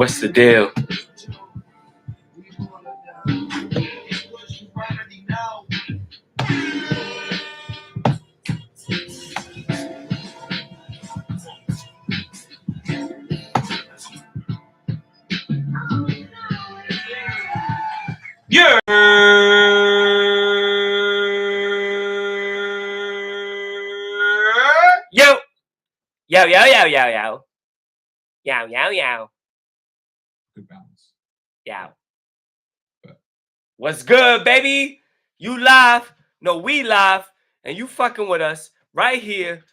What's the deal? Yeah. Yo. Yo, yo, yo, yo, yo. Yow, yow, yow. Good balance. Yow. What's good, baby? You live. No, we live. And you fucking with us right here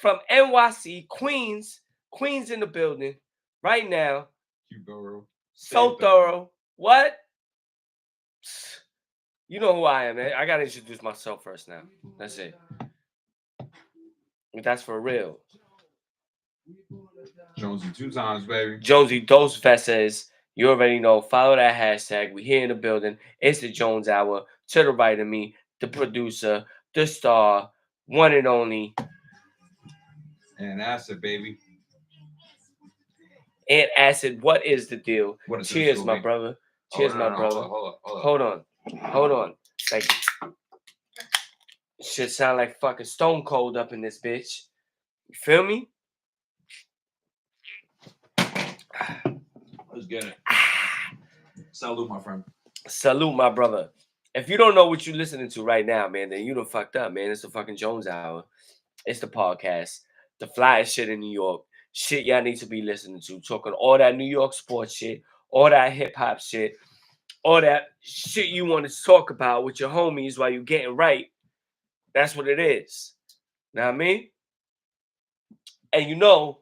from NYC, Queens. Queens in the building right now. Thorough. So thorough. What? You know who I am, man. I got to introduce myself first now. That's it. That's for real. Jonesy 2 times, baby. Jonesy Dos Veces. You already know. Follow that hashtag. We here in the building. It's the Jones Hour. To the right of me, the producer, the star, one and only. And Acid, baby. And Acid, what is the deal? What is Cheers, my brother. Cheers, my brother. Hold on. Like, shit sound like fucking Stone Cold up in this bitch. You feel me? Let's get it. Salute, my friend. Salute, my brother. If you don't know what you're listening to right now, man, then you done fucked up, man. It's the fucking Jones Hour. It's the podcast. The flyest shit in New York. Shit y'all need to be listening to. Talking all that New York sports shit. All that hip-hop shit. All that shit you want to talk about with your homies while you're getting right. That's what it is. Know what I mean? And you know,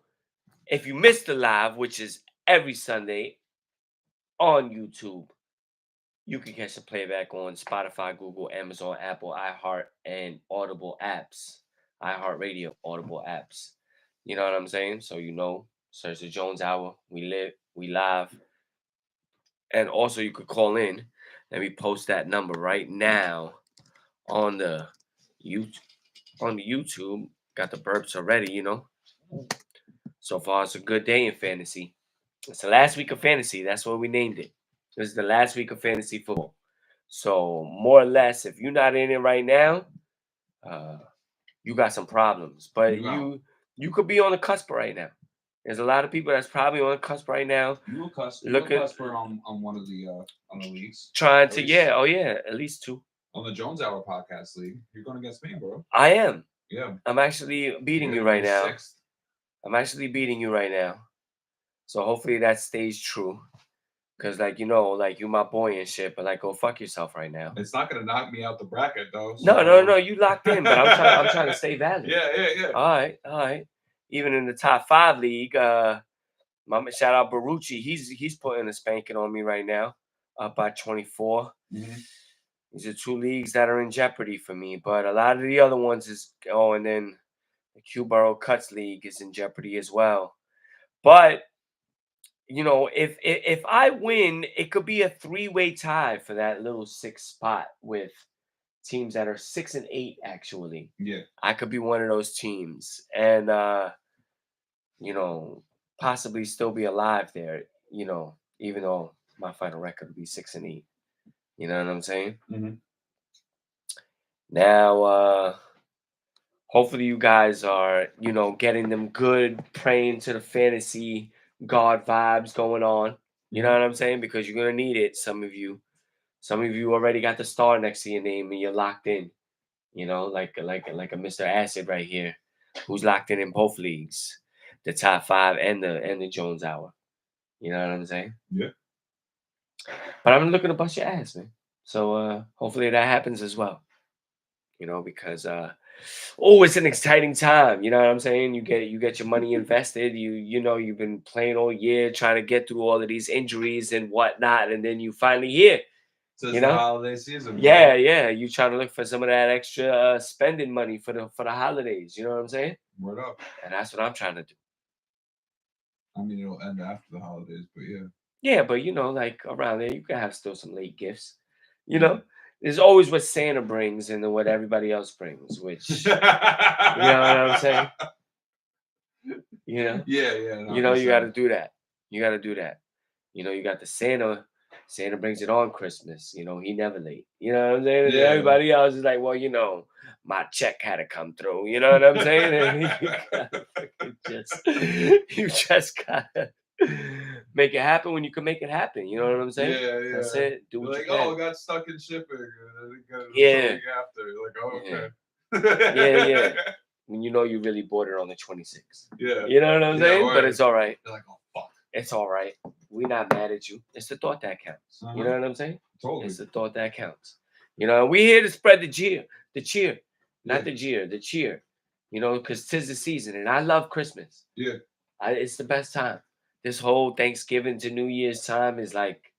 if you missed the live, which is every Sunday on YouTube, you can catch the playback on Spotify, Google, Amazon, Apple, iHeart, and Audible apps. iHeartRadio, Audible apps. You know what I'm saying? So you know, search the Jones Hour. We live. And also you could call in. Let me post that number right now on the YouTube. Got the burps already, you know. So far, it's a good day in fantasy. It's the last week of fantasy. That's what we named it. This is the last week of fantasy football. So more or less, if you're not in it right now, you got some problems. But you could be on the cusp right now. There's a lot of people that's probably on the cusp right now. You a cusp on one of the leagues. Trying to, at least two. On the Jones Hour podcast league, you're going against me, bro. I am. Yeah. I'm actually beating you right now. I'm actually beating you right now. So hopefully that stays true. Cause you my boy and shit, but go fuck yourself right now. It's not gonna knock me out the bracket though. So. No, you locked in, but I'm trying to stay valid. Yeah. All right. Even in the top 5 league, shout out Barucci. He's putting a spanking on me right now, up by 24. Mm-hmm. These are 2 leagues that are in jeopardy for me, but a lot of the other ones and then the Q Borough Cuts League is in jeopardy as well. But you know, if I win, it could be a 3-way tie for that little 6th spot with teams that are 6 and 8. Actually, yeah, I could be one of those teams, and possibly still be alive there. You know, even though my final record would be 6 and 8. You know what I'm saying? Mm-hmm. Now, hopefully, you guys are getting them good, praying to the fantasy God vibes going on. You know what I'm saying? Because you're gonna need it. Some of you already got the star next to your name and you're locked in. You know, like a Mr. Acid right here, who's locked in both leagues, the top 5 and the Jones Hour. You know what I'm saying? Yeah. But I'm looking to bust your ass, man. So hopefully that happens as well. You know, because it's an exciting time. You know what I'm saying? You get your money invested. You've been playing all year trying to get through all of these injuries and whatnot, and then you finally here. So it's the holiday season. Bro. Yeah. You trying to look for some of that extra spending money for the holidays. You know what I'm saying? Word up. And that's what I'm trying to do. I mean, it'll end after the holidays, but yeah. Yeah, but around there, you can have still some late gifts. You know? There's always what Santa brings and then what everybody else brings, which you know what I'm saying? You know? Yeah. No, you got to do that. You got to do that. You got the Santa. Santa brings it on Christmas. He never late. You know what I'm saying? And Yeah. everybody else is like, well, my check had to come through. You know what I'm saying? And you just gotta make it happen when you can make it happen. You know what I'm saying? Yeah, yeah. That's it. Do You're what like, you can. oh, I got stuck in shipping. And then got Yeah. the week after. You're like, oh, okay. Yeah. When you really bought it on the 26th. Yeah. You know what I'm saying? Right. But it's all right. You're like, oh, fuck. It's all right. We're not mad at you. It's the thought that counts. You know what I'm saying? Totally. It's the thought that counts. We here to spread the cheer, not the jeer, the cheer. Because 'tis the season, and I love Christmas. Yeah. It's the best time. This whole Thanksgiving to New Year's time is like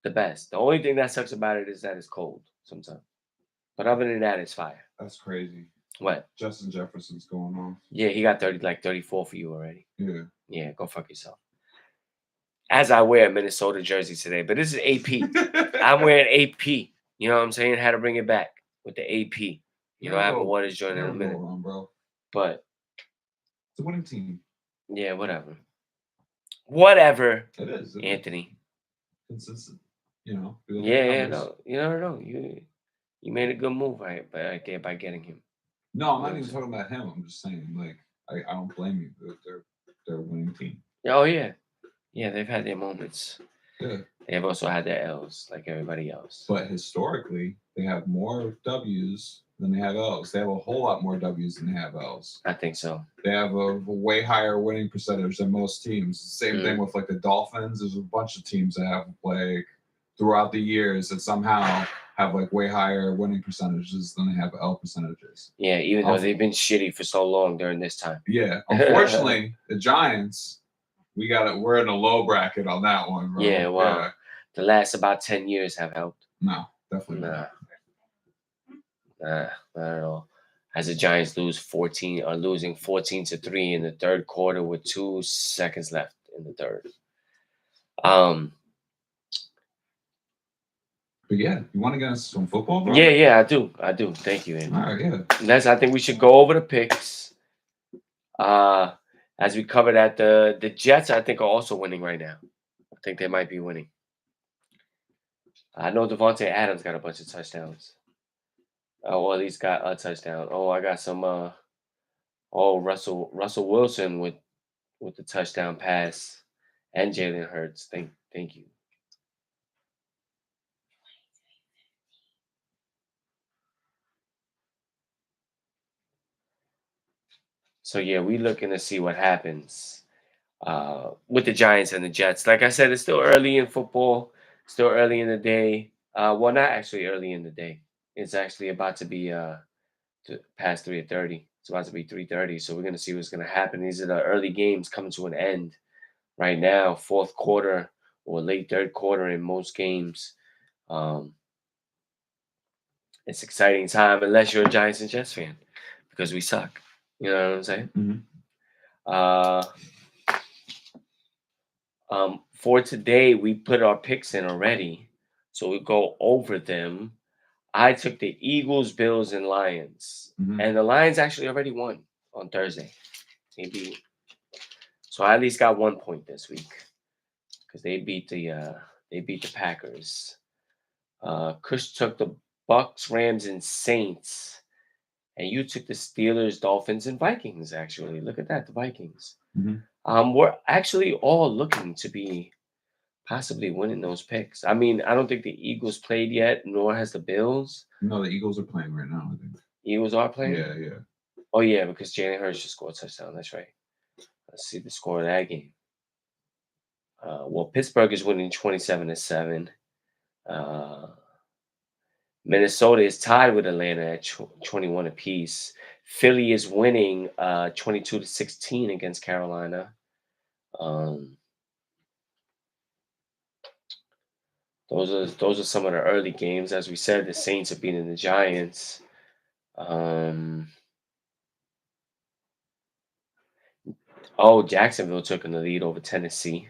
the best. The only thing that sucks about it is that it's cold sometimes. But other than that, it's fire. That's crazy. What? Justin Jefferson's going on. Yeah, he got 34 for you already. Yeah. Yeah, go fuck yourself. As I wear a Minnesota jersey today, but this is AP. I'm wearing AP. You know what I'm saying? Had to bring it back with the AP. I have a Waters joint in a minute. On, bro. But it's a winning team. Yeah, whatever. Whatever. It is. Anthony. Consistent. Yeah, no. You never know. You made a good move right there by getting him. No, I'm not even talking about him. I'm just saying, like, I don't blame you. They're a winning team. Oh yeah. Yeah, they've had their moments. Yeah. They've also had their L's like everybody else. But historically, they have more W's than they have L's. They have a whole lot more W's than they have L's. I think so. They have a way higher winning percentage than most teams. Same thing with like the Dolphins. There's a bunch of teams that have like throughout the years that somehow have like way higher winning percentages than they have L percentages. Yeah, even though they've been shitty for so long during this time. Yeah. Unfortunately, the Giants, we're in a low bracket on that one, bro. Yeah, well, the last about 10 years have helped. No, definitely not. Nah, not at all. As the Giants are losing 14-3 in the third quarter with 2 seconds left in the third. But yeah, you want to get us some football, bro? Yeah, I do. Thank you, Andy. All right, yeah. I think we should go over the picks. As we covered that, the Jets, I think, are also winning right now. I think they might be winning. I know Devontae Adams got a bunch of touchdowns. Well, at least got a touchdown. Oh, I got some. Russell Wilson with the touchdown pass, and Jalen Hurts. Thank you. So yeah, we looking to see what happens with the Giants and the Jets. Like I said, it's still early in football. Still early in the day. Well, not actually early in the day. It's actually about to be past 3:30. It's about to be 3:30. So we're gonna see what's gonna happen. These are the early games coming to an end right now. Fourth quarter or late third quarter in most games. It's exciting time unless you're a Giants and Jets fan because we suck. You know what I'm saying? Mm-hmm. For today, we put our picks in already, so we go over them. I took the Eagles, Bills, and Lions, and the Lions actually already won on Thursday. So I at least got 1 point this week because they beat the Packers. Kush took the Bucks, Rams, and Saints. And you took the Steelers, Dolphins, and Vikings, actually. Look at that, the Vikings. We're actually all looking to be possibly winning those picks. I mean, I don't think the Eagles played yet, nor has the Bills. No, the Eagles are playing right now, I think. Eagles are playing? Yeah. Oh, yeah, because Jalen Hurts just scored a touchdown. That's right. Let's see the score of that game. Well, Pittsburgh is winning 27-7. Minnesota is tied with Atlanta at 21 apiece. Philly is winning 22-16 against Carolina. Those are some of the early games. As we said, the Saints are beating the Giants. Jacksonville took in the lead over Tennessee.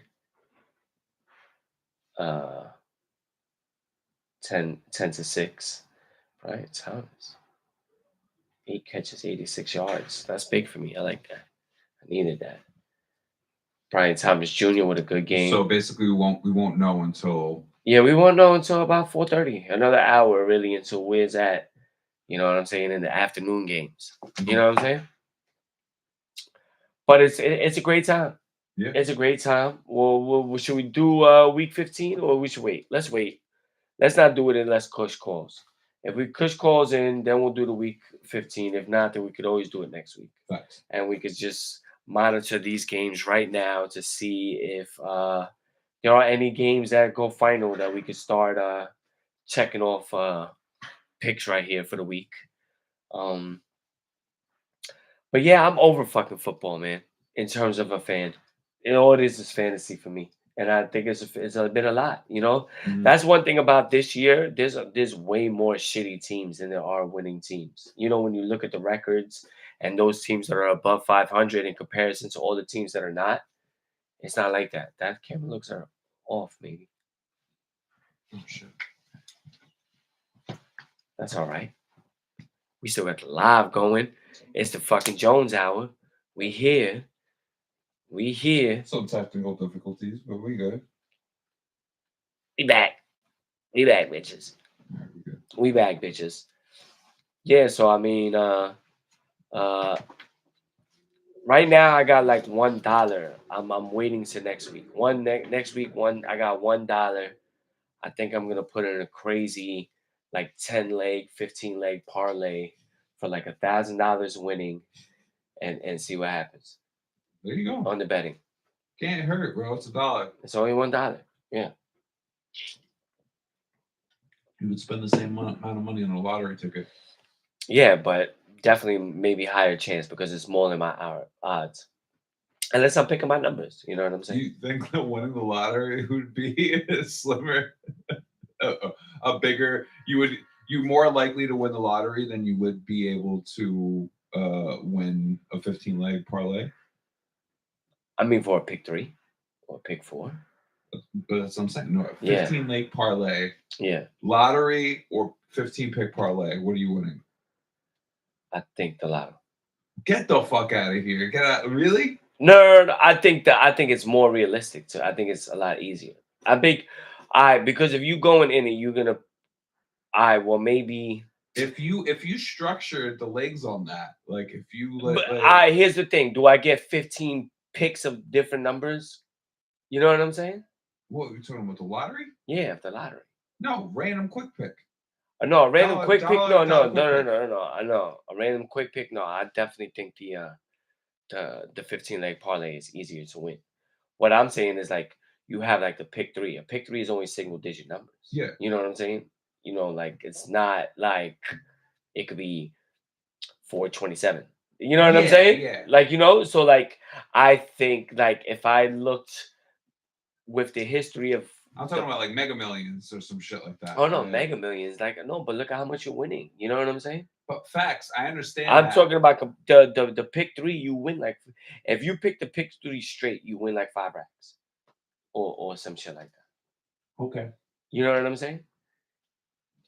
10-6. Brian Thomas. 8 catches, 86 yards. That's big for me. I like that. I needed that. Brian Thomas Jr. with a good game. So basically, we won't know until. Yeah, we won't know until about 4:30. Another hour really until where's at. You know what I'm saying? In the afternoon games. You know what I'm saying? But it's a great time. Yeah. It's a great time. Well, should we do week 15 or we should wait? Let's wait. Let's not do it unless Kush calls. If we Kush calls in, then we'll do the week 15. If not, then we could always do it next week. Thanks. And we could just monitor these games right now to see if there are any games that go final that we could start checking off picks right here for the week. But yeah, I'm over fucking football, man. In terms of a fan, all it is fantasy for me, and I think it's been a lot. You know, that's one thing about this year. There's way more shitty teams than there are winning teams. You know, when you look at the records and those teams that are above 500 in comparison to all the teams that are not, it's not like that. That camera looks are off, maybe. Oh shit. That's all right. We still got the live going. It's the fucking Jones Hour. We here. We here. Some technical difficulties, but we good. We back. We back, bitches. Right, we good. We back, bitches. Yeah, so I mean, right now I got like $1. I'm waiting to next week. Next week, I got $1. I think I'm gonna put in a crazy like 10 leg, 15 leg parlay for like $1,000 winning and see what happens. There you go. On the betting. Can't hurt, bro. It's $1. It's only $1. Yeah. You would spend the same amount of money on a lottery ticket. Yeah, but definitely maybe higher chance because it's more than my odds. Unless I'm picking my numbers, you know what I'm saying? Do you think that winning the lottery would be a slimmer, a bigger? You more likely to win the lottery than you would be able to win a 15 leg parlay. I mean, for a pick 3 or pick 4. But that's what I'm saying. No, 15 leg parlay. Yeah. Lottery or 15 pick parlay. What are you winning? I think the lottery. Get the fuck out of here. Get out. Really? No. I think it's more realistic too. I think it's a lot easier. Because if you going in and you're gonna, well maybe. If you structured the legs on that, like if you here's the thing. Do I get 15 picks of different numbers? You know what I'm saying? What are you talking about? The lottery? Yeah, the lottery. No, random quick pick. No, random quick pick. No. I know a random quick pick. No, I definitely think the 15 leg parlay is easier to win. What I'm saying is like you have like the pick 3. A pick 3 is only single digit numbers. Yeah. You know what I'm saying? You know, like it's not like it could be 427. You know what I'm saying? Yeah. Like, you know, so like I think like if I looked with the history of I'm talking about like Mega Millions or some shit like that. Oh no, Mega Millions. Like no, but look at how much you're winning. You know what I'm saying? But facts, I understand. I'm talking about the pick 3. You win like if you pick the pick 3 straight, you win like 5 racks, or some shit like that. Okay. You know what I'm saying?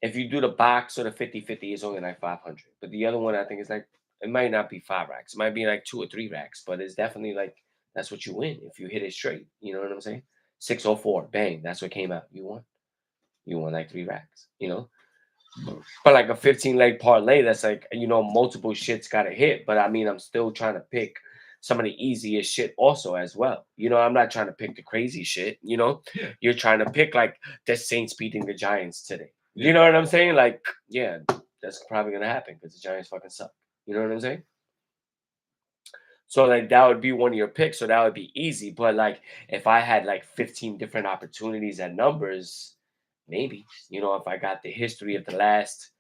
If you do the box or the 50-50, it's only like 500. But the other one, I think, is like it might not be 5 racks. It might be like 2 or 3 racks, but it's definitely like that's what you win if you hit it straight. You know what I'm saying? 604, bang, that's what came out. You won. You won like 3 racks. You know. But like a 15 leg parlay, that's like, you know, multiple shits got to hit. But I mean, I'm still trying to pick some of the easiest shit also as well. You know, I'm not trying to pick the crazy shit. You know, You're trying to pick like the Saints beating the Giants today. You know what I'm saying? Like, yeah, that's probably gonna happen because the Giants fucking suck. You know what I'm saying? So like that would be one of your picks, so that would be easy. But like if I had like 15 different opportunities at numbers, maybe, you know, if I got the history of the last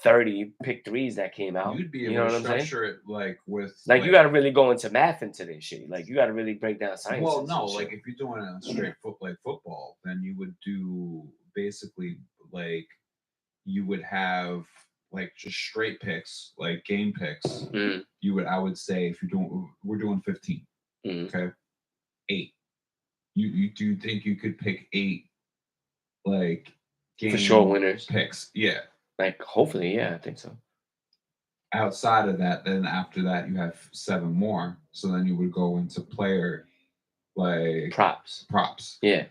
30 pick 3s that came out, you'd be you able know to what I'm saying? structure it like with like you got to really go into math into this shit. Like you got to really break down science. Well, no, like if you're doing a straight football, then you would do basically like you would have like just straight picks, like game picks. I would say if we're doing 15, okay, 8. You do think you could pick 8 like game for sure winners picks? Yeah. Like hopefully, yeah, I think so. Outside of that, then after that you have 7 more. So then you would go into player like props. Yeah.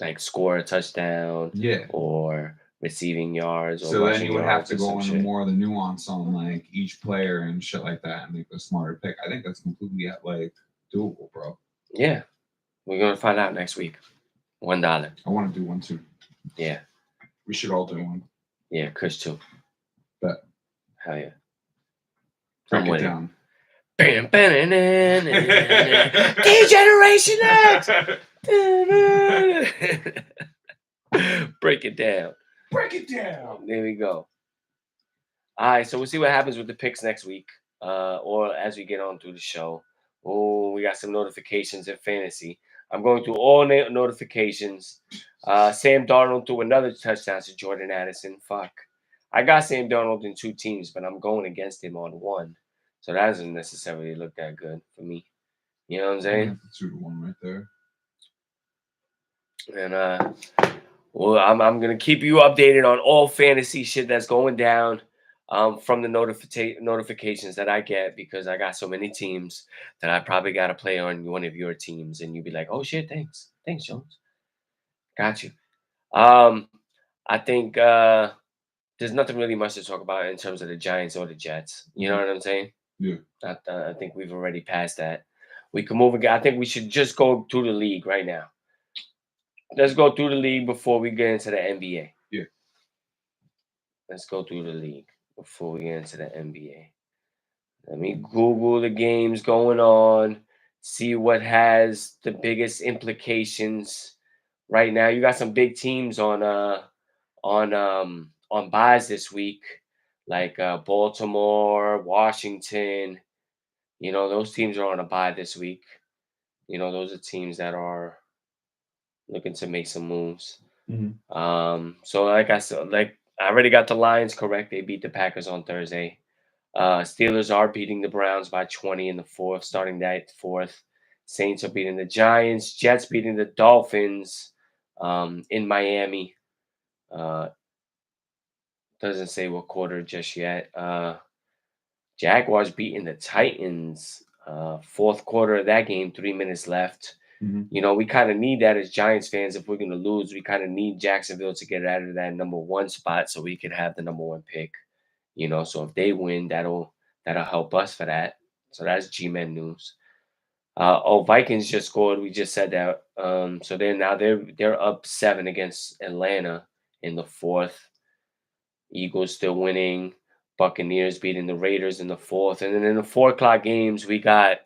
Like score a touchdown. Yeah. Or receiving yards. Or so then you would have yards to or go some into shit. more of the nuance on like each player and shit like that and make a smarter pick. I think that's completely like doable, bro. Yeah. We're gonna find out next week. $1. I want to do one too. Yeah. We should all do one. Yeah, Chris too. Bet. Hell yeah. Break I'm it winning. down. Generation X. Break it down. Break it down. There we go. All right, so we'll see what happens with the picks next week, or as we get on through the show. Oh, we got some notifications in fantasy. I'm going through all notifications. Sam Darnold threw another touchdown to Jordan Addison. Fuck. I got Sam Darnold in 2 teams, but I'm going against him on 1. So that doesn't necessarily look that good for me. You know what I'm saying? 2-1 right there. And well, I'm gonna keep you updated on all fantasy shit that's going down from the notifications that I get, because I got so many teams that I probably got to play on one of your teams, and you'd be like, "Oh shit, thanks, Jones, got you." I think there's nothing really much to talk about in terms of the Giants or the Jets. You know what I'm saying? Yeah. I think we've already passed that. We can move again. I think we should just go through the league right now. Let's go through the league before we get into the NBA. Yeah. Let's go through the league before we get into the NBA. Let me Google the games going on, see what has the biggest implications right now. You got some big teams on buys this week, like Baltimore, Washington. You know, those teams are on a buy this week. You know, those are teams that are looking to make some moves. So like I said, like I already got the Lions correct. They beat the Packers on Thursday. Steelers are beating the Browns by 20 in the 4th, starting that 4th. Saints are beating the Giants. Jets beating the Dolphins in Miami. Doesn't say what quarter just yet. Jaguars beating the Titans. 4th quarter of that game, 3 minutes left. You know, we kind of need that as Giants fans. If we're going to lose, we kind of need Jacksonville to get out of that number 1 spot so we can have the number 1 pick. You know, so if they win, that'll help us for that. So that's G-Men news. Vikings just scored. We just said that. So they're up 7 against Atlanta in the 4th. Eagles still winning. Buccaneers beating the Raiders in the 4th. And then in the 4 o'clock games, we got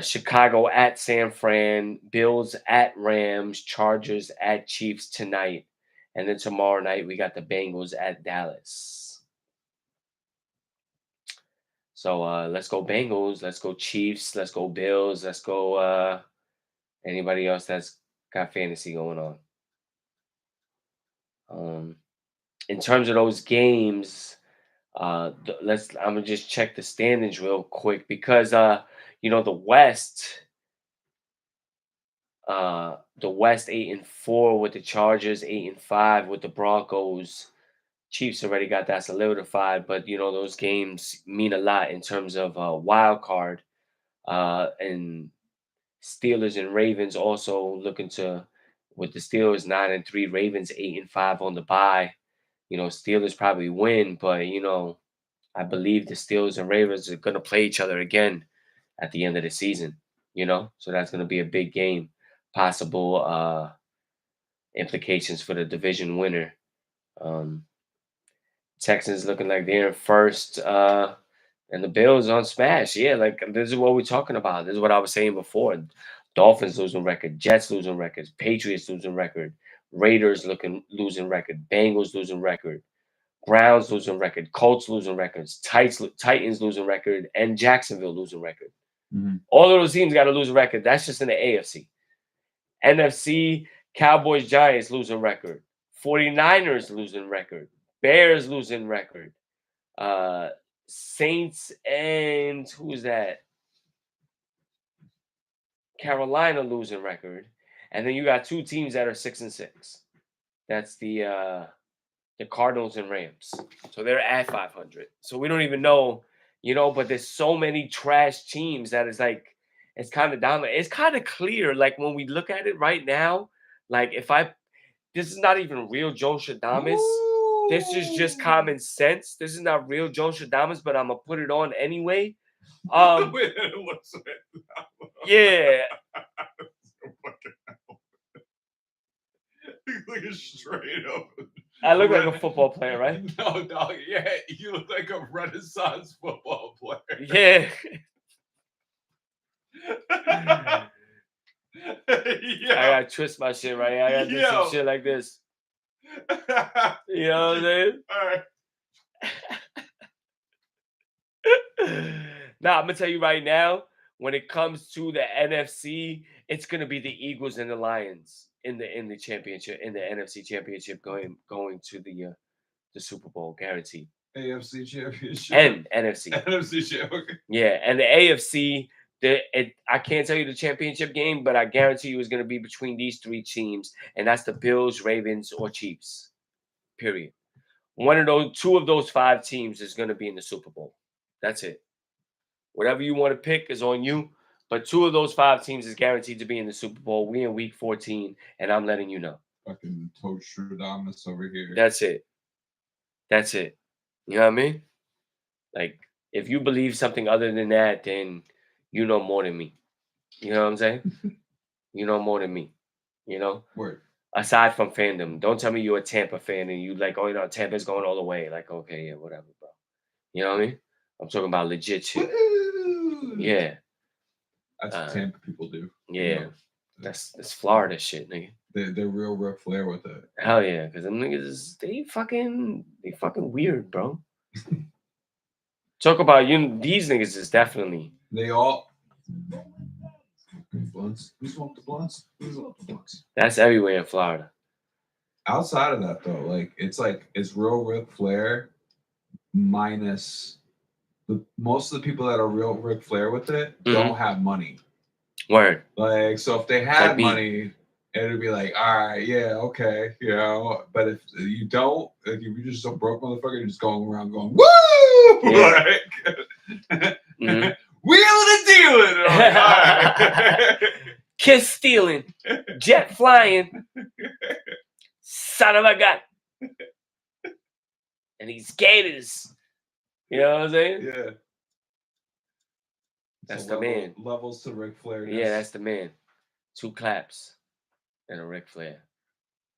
Chicago at San Fran, Bills at Rams, Chargers at Chiefs tonight. And then tomorrow night, we got the Bengals at Dallas. So let's go Bengals, let's go Chiefs, let's go Bills, let's go anybody else that's got fantasy going on. In terms of those games, I'm gonna just check the standings real quick, because you know, the West 8-4 with the Chargers, 8-5 with the Broncos. Chiefs already got that solidified, but you know, those games mean a lot in terms of wild card. And Steelers and Ravens also looking to, with the Steelers 9-3, Ravens 8-5 on the bye. You know, Steelers probably win, but you know, I believe the Steelers and Ravens are going to play each other again at the end of the season. You know, so that's going to be a big game. Possible implications for the division winner. Texans looking like they're in first, and the Bills on smash. Yeah, like this is what we're talking about. This is what I was saying before. Dolphins losing record, Jets losing records, Patriots losing record, Raiders losing record, Bengals losing record, Browns losing record, Colts losing records, Titans losing record, and Jacksonville losing record. All of those teams got to lose a record. That's just in the AFC. NFC, Cowboys, Giants losing record. 49ers losing record. Bears losing record. Saints and who is that? Carolina losing record. And then you got 2 teams that are 6-6. That's the Cardinals and Rams. So they're at 500. So we don't even know, you know, but there's so many trash teams that is like, It's kind of dominant. It's kind of clear. Like when we look at it right now, like this is not even real Joe Shadamas. This is just common sense. This is not real Joe Shadamas, but I'm gonna put it on anyway. Yeah. You look straight up. I look like a football player, right? No, dog. Yeah, you look like a Renaissance football player. Yeah. Yeah. I gotta twist my shit right. I gotta do some shit like this. You know what I'm saying? All right. Now I'm gonna tell you right now, when it comes to the NFC, it's gonna be the Eagles and the Lions in the championship, in the NFC championship, going to the Super Bowl, guaranteed. AFC championship and NFC. NFC championship. Yeah, and the AFC, I can't tell you the championship game, but I guarantee you it's gonna be between these three teams, and that's the Bills, Ravens, or Chiefs. Period. Two of those five teams is gonna be in the Super Bowl. That's it. Whatever you want to pick is on you. But two of those five teams is guaranteed to be in the Super Bowl. We in week 14, and I'm letting you know. Fucking Tostradamus over here. That's it. That's it. You know what I mean? Like, if you believe something other than that, then you know more than me. You know what I'm saying? You know more than me. You know? Word. Aside from fandom, don't tell me you're a Tampa fan and you like, oh, you know, Tampa's going all the way. Like, okay, yeah, whatever, bro. You know what I mean? I'm talking about legit shit. Yeah. That's what Tampa people do. Yeah. You know? That's Florida shit, nigga. They're real Ric Flair with it. Hell yeah, because them niggas, they fucking weird, bro. Talk about these niggas is definitely. They all blunts. We smoke the blunts. We smoke the blunts. That's everywhere in Florida. Outside of that though, it's real Ric Flair minus most of the people that are real Ric Flair with it don't have money. Word. Like, so if they had money, it'd be like, all right, yeah, okay, you know. But if you don't, if you're just so broke motherfucker, you're just going around going, woo! Yeah. Like, wheeling and dealing. Like, all right. Kiss stealing, jet flying, son of a gun. And these gators. You know what I'm saying? Yeah. That's the man. Levels to Ric Flair. Yeah, that's the man. 2 claps and a Ric Flair.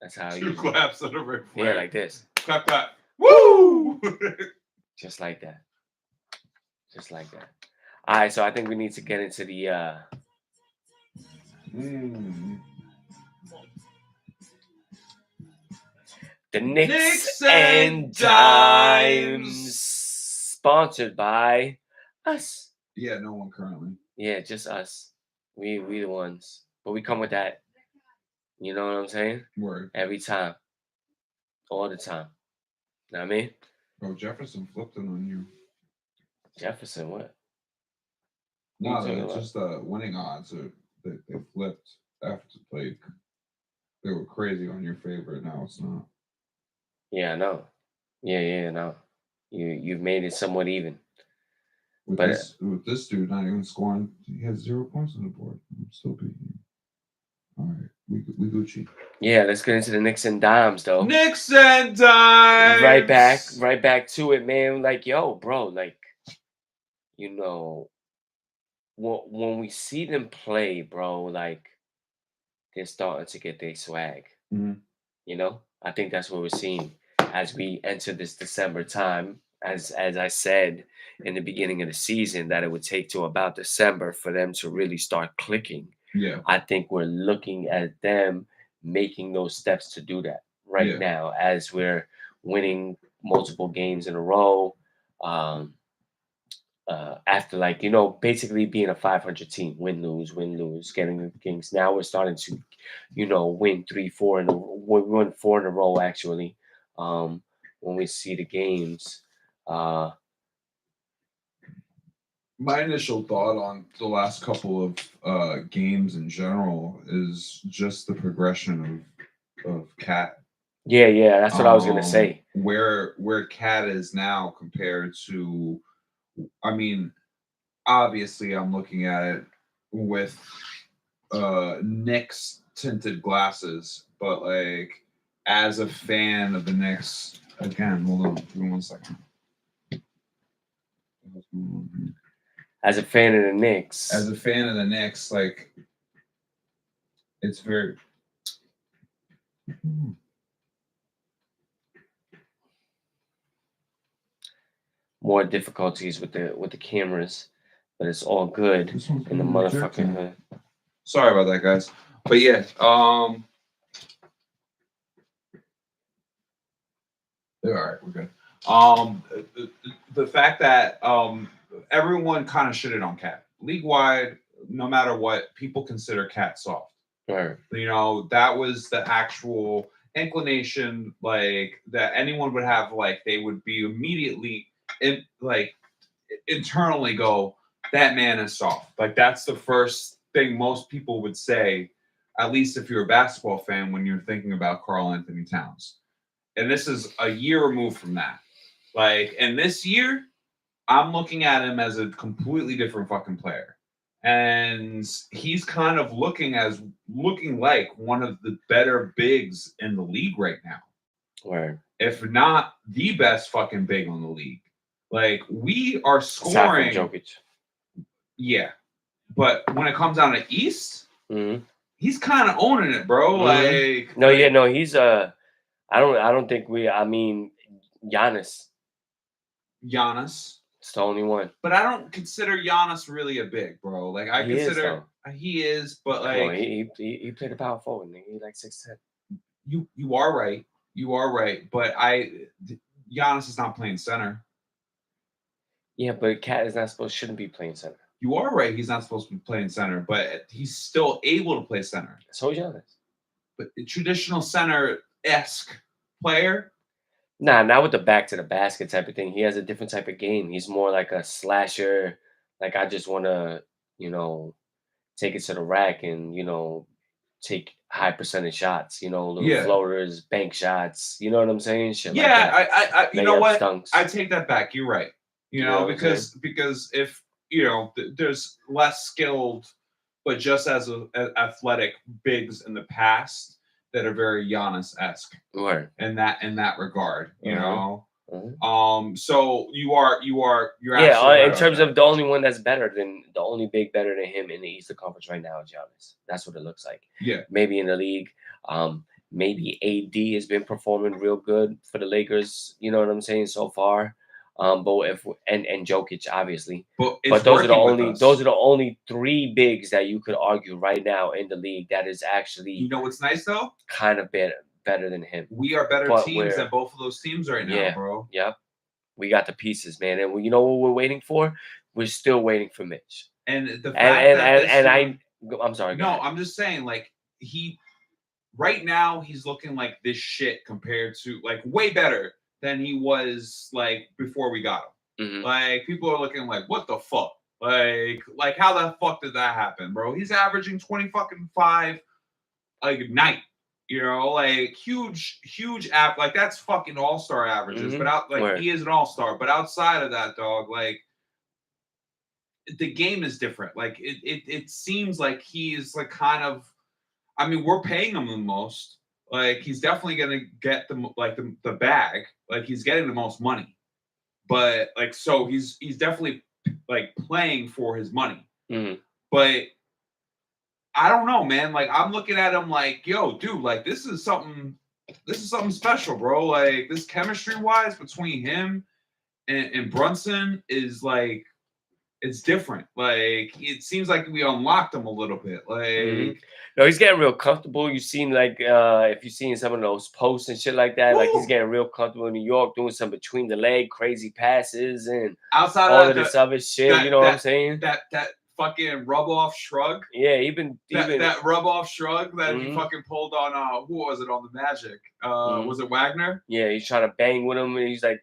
That's how 2 claps and a Ric Flair. Yeah, like this. Clap, clap. Woo! Just like that. Just like that. All right, so I think we need to get into the the Nicks and Dimes, sponsored by us. Yeah, no one currently. Yeah, just us. We the ones. But we come with that. You know what I'm saying? Word. Every time. All the time. Know what I mean? Bro, Jefferson flipped it on you. Jefferson, what? No, it's just the winning odds. They flipped after, like, they were crazy on your favorite. Now it's not. Yeah, I know. Yeah, no. You've made it somewhat even. With this dude not even scoring, he has 0 points on the board. I'm still beating you. All right, we Gucci. Yeah, let's get into the Nicks and Dimes, though. Nicks and Dimes. Right back to it, man. Like, yo, bro, like, you know, when we see them play, bro, like, they're starting to get their swag. Mm-hmm. You know, I think that's what we're seeing as we enter this December time. As I said in the beginning of the season, that it would take to about December for them to really start clicking. Yeah, I think we're looking at them making those steps to do that now, as we're winning multiple games in a row. After, like, you know, basically being a 500 team, win, lose, getting the games. Now we're starting to, you know, win 4 in a row, actually. When we see the games. My initial thought on the last couple of games in general is just the progression of Cat. Yeah, that's what I was gonna say. Where Cat is now compared to, I mean, obviously I'm looking at it with Knicks tinted glasses, but like as a fan of the Knicks, again, hold on, give me 1 second. As a fan of the Knicks. As a fan of the Knicks, like it's very more difficulties with the cameras, but it's all good in the motherfucking hood. Sorry about that, guys. But yeah, all right, we're good. The fact that everyone kind of shitted on Cat league wide, no matter what, people consider Cat soft. Right. You know, that was the actual inclination, like that anyone would have, like they would be immediately internally go, that man is soft. Like that's the first thing most people would say, at least if you're a basketball fan, when you're thinking about Karl Anthony Towns. And this is a year removed from that. Like, and this year, I'm looking at him as a completely different fucking player. And he's kind of looking like one of the better bigs in the league right now. Right. If not the best fucking big on the league. Like, we are scoring. Jokic. Yeah. But when it comes down to East, mm-hmm. he's kind of owning it, bro. Mm-hmm. Like, he's I don't think Giannis. Giannis. It's the only one. But I don't consider Giannis really a big, bro. Like I consider he is, but like no, he played a power forward, nigga. He like 6'10". You are right. You are right. But Giannis is not playing center. Yeah, but Cat shouldn't be playing center. You are right. He's not supposed to be playing center, but he's still able to play center. So is Giannis. But the traditional center-esque player. Nah, not with the back to the basket type of thing. He has a different type of game. He's more like a slasher. Like I just want to, take it to the rack and, take high percentage shots, little floaters, bank shots. You know what I'm saying? Shit yeah, like that. I you know what? Stunks. I take that back. You're right. Because if there's less skilled, but just as athletic bigs in the past that are very Giannis-esque, right? In that regard, you know. Mm-hmm. So you're in terms of the only one that's better than the only big better than him in the Eastern Conference right now is Giannis. That's what it looks like. Yeah. Maybe in the league, maybe AD has been performing real good for the Lakers. You know what I'm saying so far. But and Jokic obviously, but those are the only three bigs that you could argue right now in the league that is actually. You know what's nice though? Kind of better than him. We are better teams than both of those teams right now, bro. Yep. We got the pieces, man, and you know what we're waiting for? We're still waiting for Mitch. And the fact I'm sorry. No, I'm just saying, like right now he's looking like this shit compared to like way better than he was like before we got him. Mm-hmm. Like people are looking like, what the fuck? Like how the fuck did that happen, bro? He's averaging 25 like a night. Like huge app, like that's fucking all-star averages. Mm-hmm. But he is an all-star. But outside of that, dog, like the game is different. Like it seems like he's like kind of. I mean, we're paying him the most. Like he's definitely gonna get the bag. Like he's getting the most money. But like so he's definitely like playing for his money. Mm-hmm. But I don't know, man. Like I'm looking at him like, yo, dude, like this is something special, bro. Like this chemistry wise between him and Brunson is like it's different. Like it seems like we unlocked him a little bit. Like no, he's getting real comfortable. You've seen like if you've seen some of those posts and shit like that, like he's getting real comfortable in New York, doing some between the leg crazy passes and outside all of this other shit. You know what I'm saying? That fucking rub off shrug. Yeah, even that rub off shrug that he fucking pulled on who was it on the Magic? Was it Wagner? Yeah, he's trying to bang with him and he's like,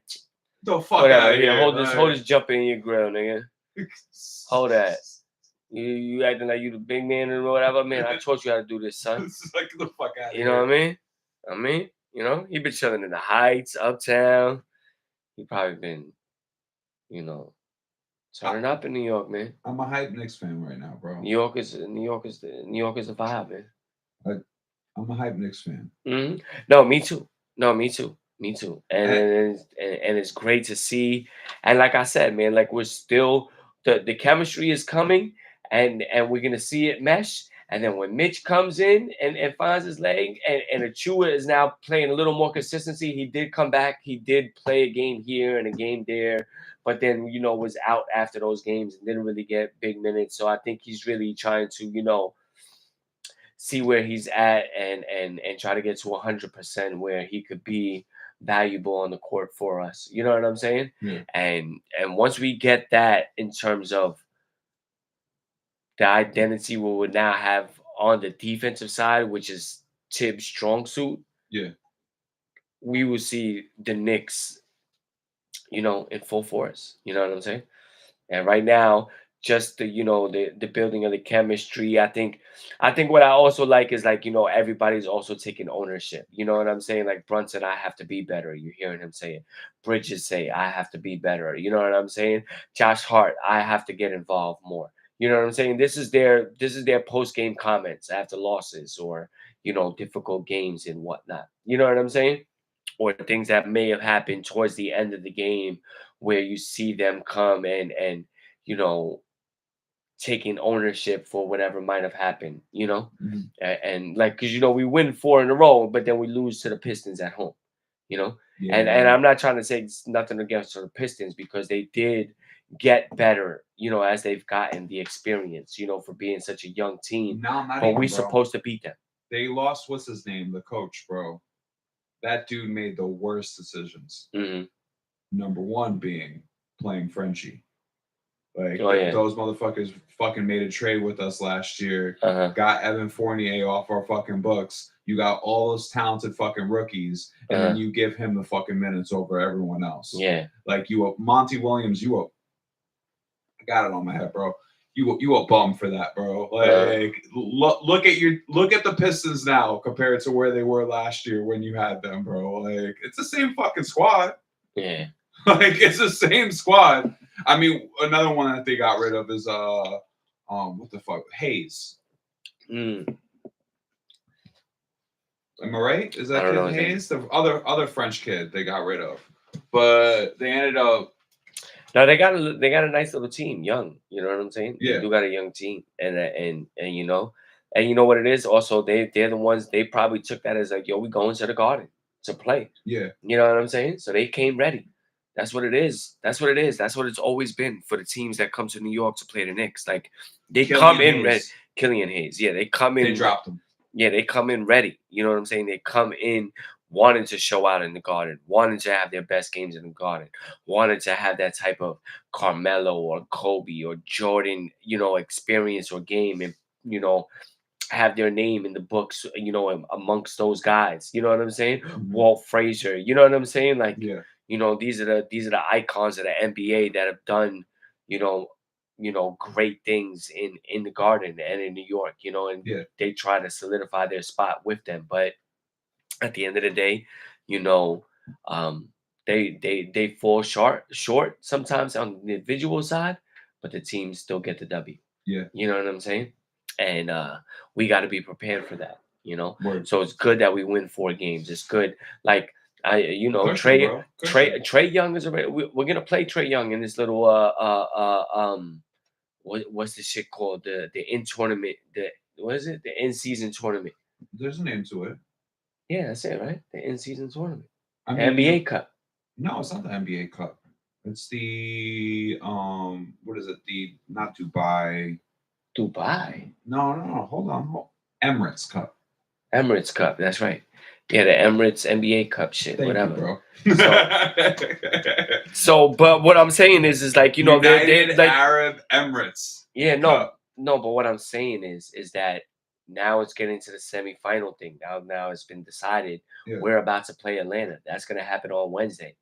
the fuck out of here. Hold this jump in your grill, nigga. Hold that. You acting like you the big man or whatever, man. I taught you how to do this, son. Like the fuck out of here. You know what I mean? He been chilling in the Heights, Uptown. He probably been, Turn up in New York, man. I'm a hype Knicks fan right now, bro. New York is the vibe, man. I'm a hype Knicks fan. No, me too. No, me too. Me too. And And it's great to see. And like I said, man, like we're still the chemistry is coming, and we're gonna see it mesh. And then when Mitch comes in and finds his leg, and Achua is now playing a little more consistency. He did come back. He did play a game here and a game there, but then was out after those games and didn't really get big minutes. So I think he's really trying to see where he's at and try to get to 100% where he could be valuable on the court for us. You know what I'm saying? Yeah. And once we get that in terms of the identity we would now have on the defensive side, which is Tibbs' strong suit, yeah. we will see the Knicks, in full force. You know what I'm saying? And right now, just the building of the chemistry. I think what I also like is like everybody's also taking ownership. You know what I'm saying? Like Brunson, I have to be better. You're hearing him say it. Bridges say I have to be better. You know what I'm saying? Josh Hart, I have to get involved more. You know what I'm saying? This is their post game comments after losses or difficult games and whatnot. You know what I'm saying? Or things that may have happened towards the end of the game where you see them come and you know taking ownership for whatever might have happened, Mhm. and like because we win 4 in a row, but then we lose to the Pistons at home, you know. And Yeah. I'm not trying to say it's nothing against the Pistons because they did get better, as they've gotten the experience, for being such a young team. No, not But even, we bro. supposed to beat them. They lost. What's his name? The coach, bro. That dude made the worst decisions. Hmm. Number one being playing Frenchie. Like Oh yeah. those motherfuckers fucking made a trade with us last year. Uh-huh. Got Evan Fournier off our fucking books. You got all those talented fucking rookies, and then you give him the fucking minutes over everyone else. Yeah. Like Monty Williams, I got it on my head, bro. You a bum for that, bro. Like look at the Pistons now compared to where they were last year when you had them, bro. Like it's the same fucking squad. Yeah. Like it's the same squad. I mean, another one that they got rid of is what the fuck, Hayes. Mm. Am I right? Is I that don't know kid his name. Hayes? The other French kid they got rid of, but they ended up. No, they got a nice little team, young. You know what I'm saying? They Yeah. do got a young team, and you know what it is. Also, they're the ones they probably took that as like, yo, we going to the Garden to play. Yeah. You know what I'm saying? So they came ready. That's what it is. That's what it is. That's what it's always been for the teams that come to New York to play the Knicks. Like they come in ready. Killian Hayes, yeah, they come in. They dropped him. Yeah, they come in ready. You know what I'm saying? They come in wanting to show out in the Garden, wanting to have their best games in the Garden, wanting to have that type of Carmelo or Kobe or Jordan, experience or game, and have their name in the books, amongst those guys. You know what I'm saying? Mhm. Walt Frazier. You know what I'm saying? Like, Yeah. these are the icons of the NBA that have done, you know, great things in the Garden and in New York. And Yeah. they try to solidify their spot with them. But at the end of the day, you know, um, they fall short sometimes on the individual side, but the teams still get the W. Yeah. You know what I'm saying? And we got to be prepared for that. Word. So it's good that we win 4 games. It's good. Like Cushion, bro. Cushion. Trey Young is already. We're gonna play Trey Young in this little what's the shit called, the in tournament, the what is it, the in season tournament. There's a name to it. Yeah, that's it, right? The in season tournament, I the mean, NBA Cup. No, it's not the NBA Cup. It's the what is it? The not Dubai. Dubai. No. Hold on. Emirates Cup. Emirates Cup. That's right. Yeah, the Emirates NBA Cup shit. Thank whatever. you, bro. So, but what I'm saying is like United they're like Arab Emirates. yeah, Cup. no. But what I'm saying is that now it's getting to the semifinal thing. Now it's been decided. Yeah. We're about to play Atlanta. That's gonna happen on Wednesday.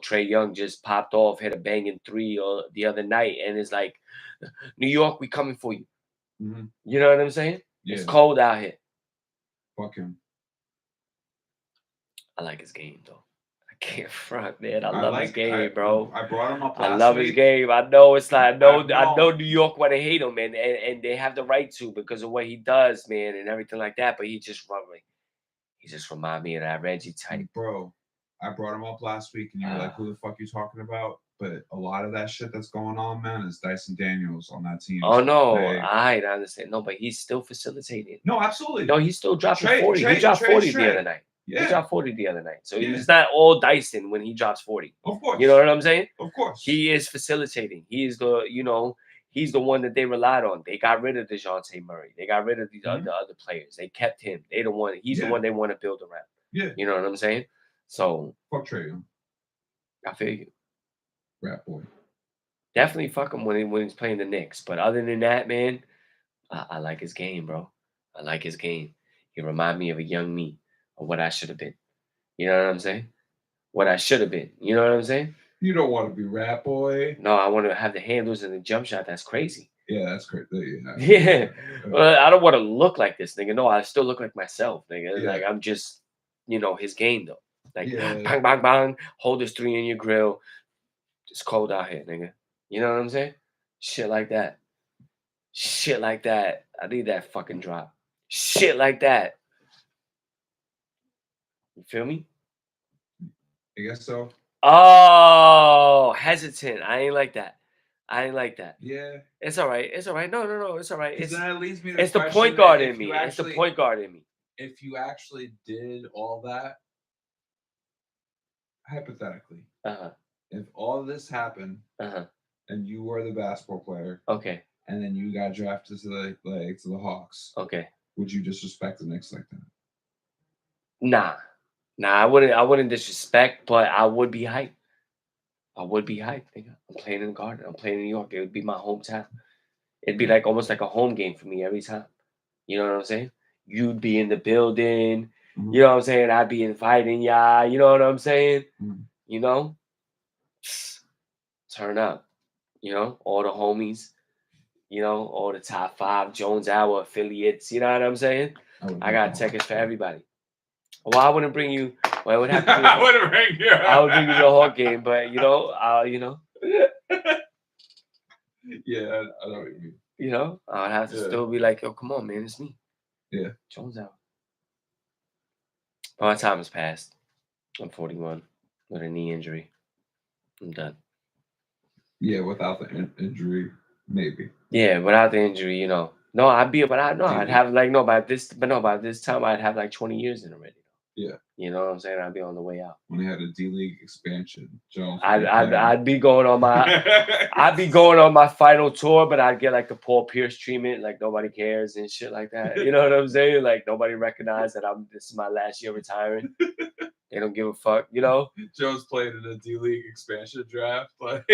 Trey Young just popped off, hit a banging 3 the other night, and it's like, New York, we coming for you. Mm-hmm. You know what I'm saying? Yeah. It's cold out here. Fuck him. I like his game though. can't front, man. I love his game, bro. I brought him up I last love week. his game. I know it's like I no. know New York want to hate him, and they have the right to because of what he does, man, and everything like that. But he just remind me of that Reggie type. Bro, I brought him up last week, and you were like, "Who the fuck you talking about?" But a lot of that shit that's going on, man, is Dyson Daniels on that team. Oh no, Like, I understand. No, but he's still facilitating. no, absolutely. No, he's still dropping Trey- 40. Trey- He dropped Trey's 40 Trey. the other night. Yeah. He dropped 40 the other night. So Yeah. it's not all Dyson when he drops 40. Of course. You know what I'm saying? Of course. He is facilitating. He is he's the one that they relied on. They got rid of DeJounte Murray. They got rid of these Mhm. other players. They kept him. They the one. He's the Yeah. one they want to build around. Yeah. You know what I'm saying? So Fuck Trey Young. I feel you. Rat boy. Definitely fuck him when he's playing the Knicks. But other than that, man, I like his game, bro. I like his game. He remind me of a young me, of what I should have been. You know what I'm saying? What I should have been. You know what I'm saying? You don't want to be Rat boy. No, I want to have the handles and the jump shot. That's crazy. Yeah, that's crazy. Yeah. Well, I don't want to look like this, nigga. No, I still look like myself, nigga. Yeah. Like I'm just, his game though. Like Yeah. bang, bang, bang. Hold this 3 in your grill. It's cold out here, nigga. You know what I'm saying? Shit like that. Shit like that. I need that fucking drop. Shit like that. You feel me? I guess so. Oh, hesitant. I ain't like that. Yeah. It's all right. It's all right. No. It's all right. Because It's then it leads me to the question point that guard if in me. you It's the actually- point guard in me. If you actually did all that, hypothetically, if all this happened and you were the basketball player, Okay. and then you got drafted to the Hawks, Okay. would you disrespect the Knicks like that? Nah, I wouldn't disrespect, but I would be hyped. Nigga. I'm playing in the Garden. I'm playing in New York. It would be my hometown. It'd be like almost like a home game for me every time. You know what I'm saying? You'd be in the building. Mhm. You know what I'm saying? I'd be inviting y'all. You know what I'm saying? Mhm. You know? Turn up. All the homies. All the top 5 Jones Hour affiliates. You know what I'm saying? I got tickets for everybody. Well, I wouldn't bring you. Well, it would have to be. I wouldn't bring you. I would bring you to the Hawk game, but Yeah, I know what you mean. I would have to still be like, yo, come on, man, it's me. Yeah. Jones out. My time has passed. I'm 41 with a knee injury. I'm done. Yeah, without the injury, maybe. Yeah, without the injury, No, I'd have by this time I'd have like 20 years in already. Yeah. You know what I'm saying? I'd be on the way out. When they had a D-League expansion, Jones. I'd be going on my final tour, but I'd get like the Paul Pierce treatment, like nobody cares and shit like that. You know what I'm saying? Like nobody recognized that this is my last year retiring. They don't give a fuck, Jones played in a D-League expansion draft, But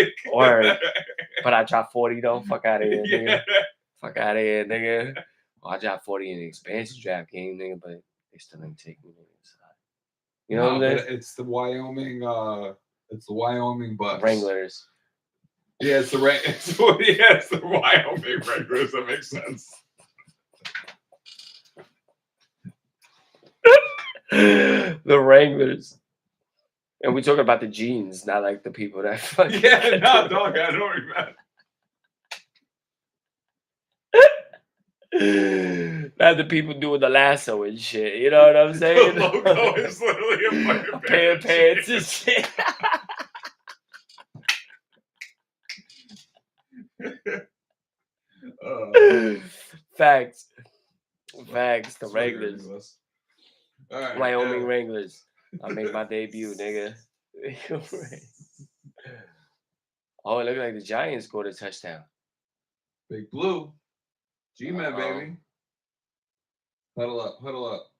I dropped 40 though. Fuck out of here, nigga. Fuck out of here, nigga. Well, I dropped 40 in the expansion draft game, nigga, but they still didn't take me, nigga. You know what I'm saying? It's the Wyoming Bucks. Wranglers. Yeah, it's the Wyoming Wranglers. That makes sense. The Wranglers. And we talking about the jeans, not like the people that fucking. Yeah, no, dog, I know what you meant. Not the people doing the lasso and shit. You know what I'm saying? The logo is literally a fucking pair of pants and shit. Facts. The Wranglers. Right, Wyoming Wranglers. I made my debut, nigga. Oh, it looked like the Giants scored a touchdown. Big Blue. G-Man, baby. Huddle up.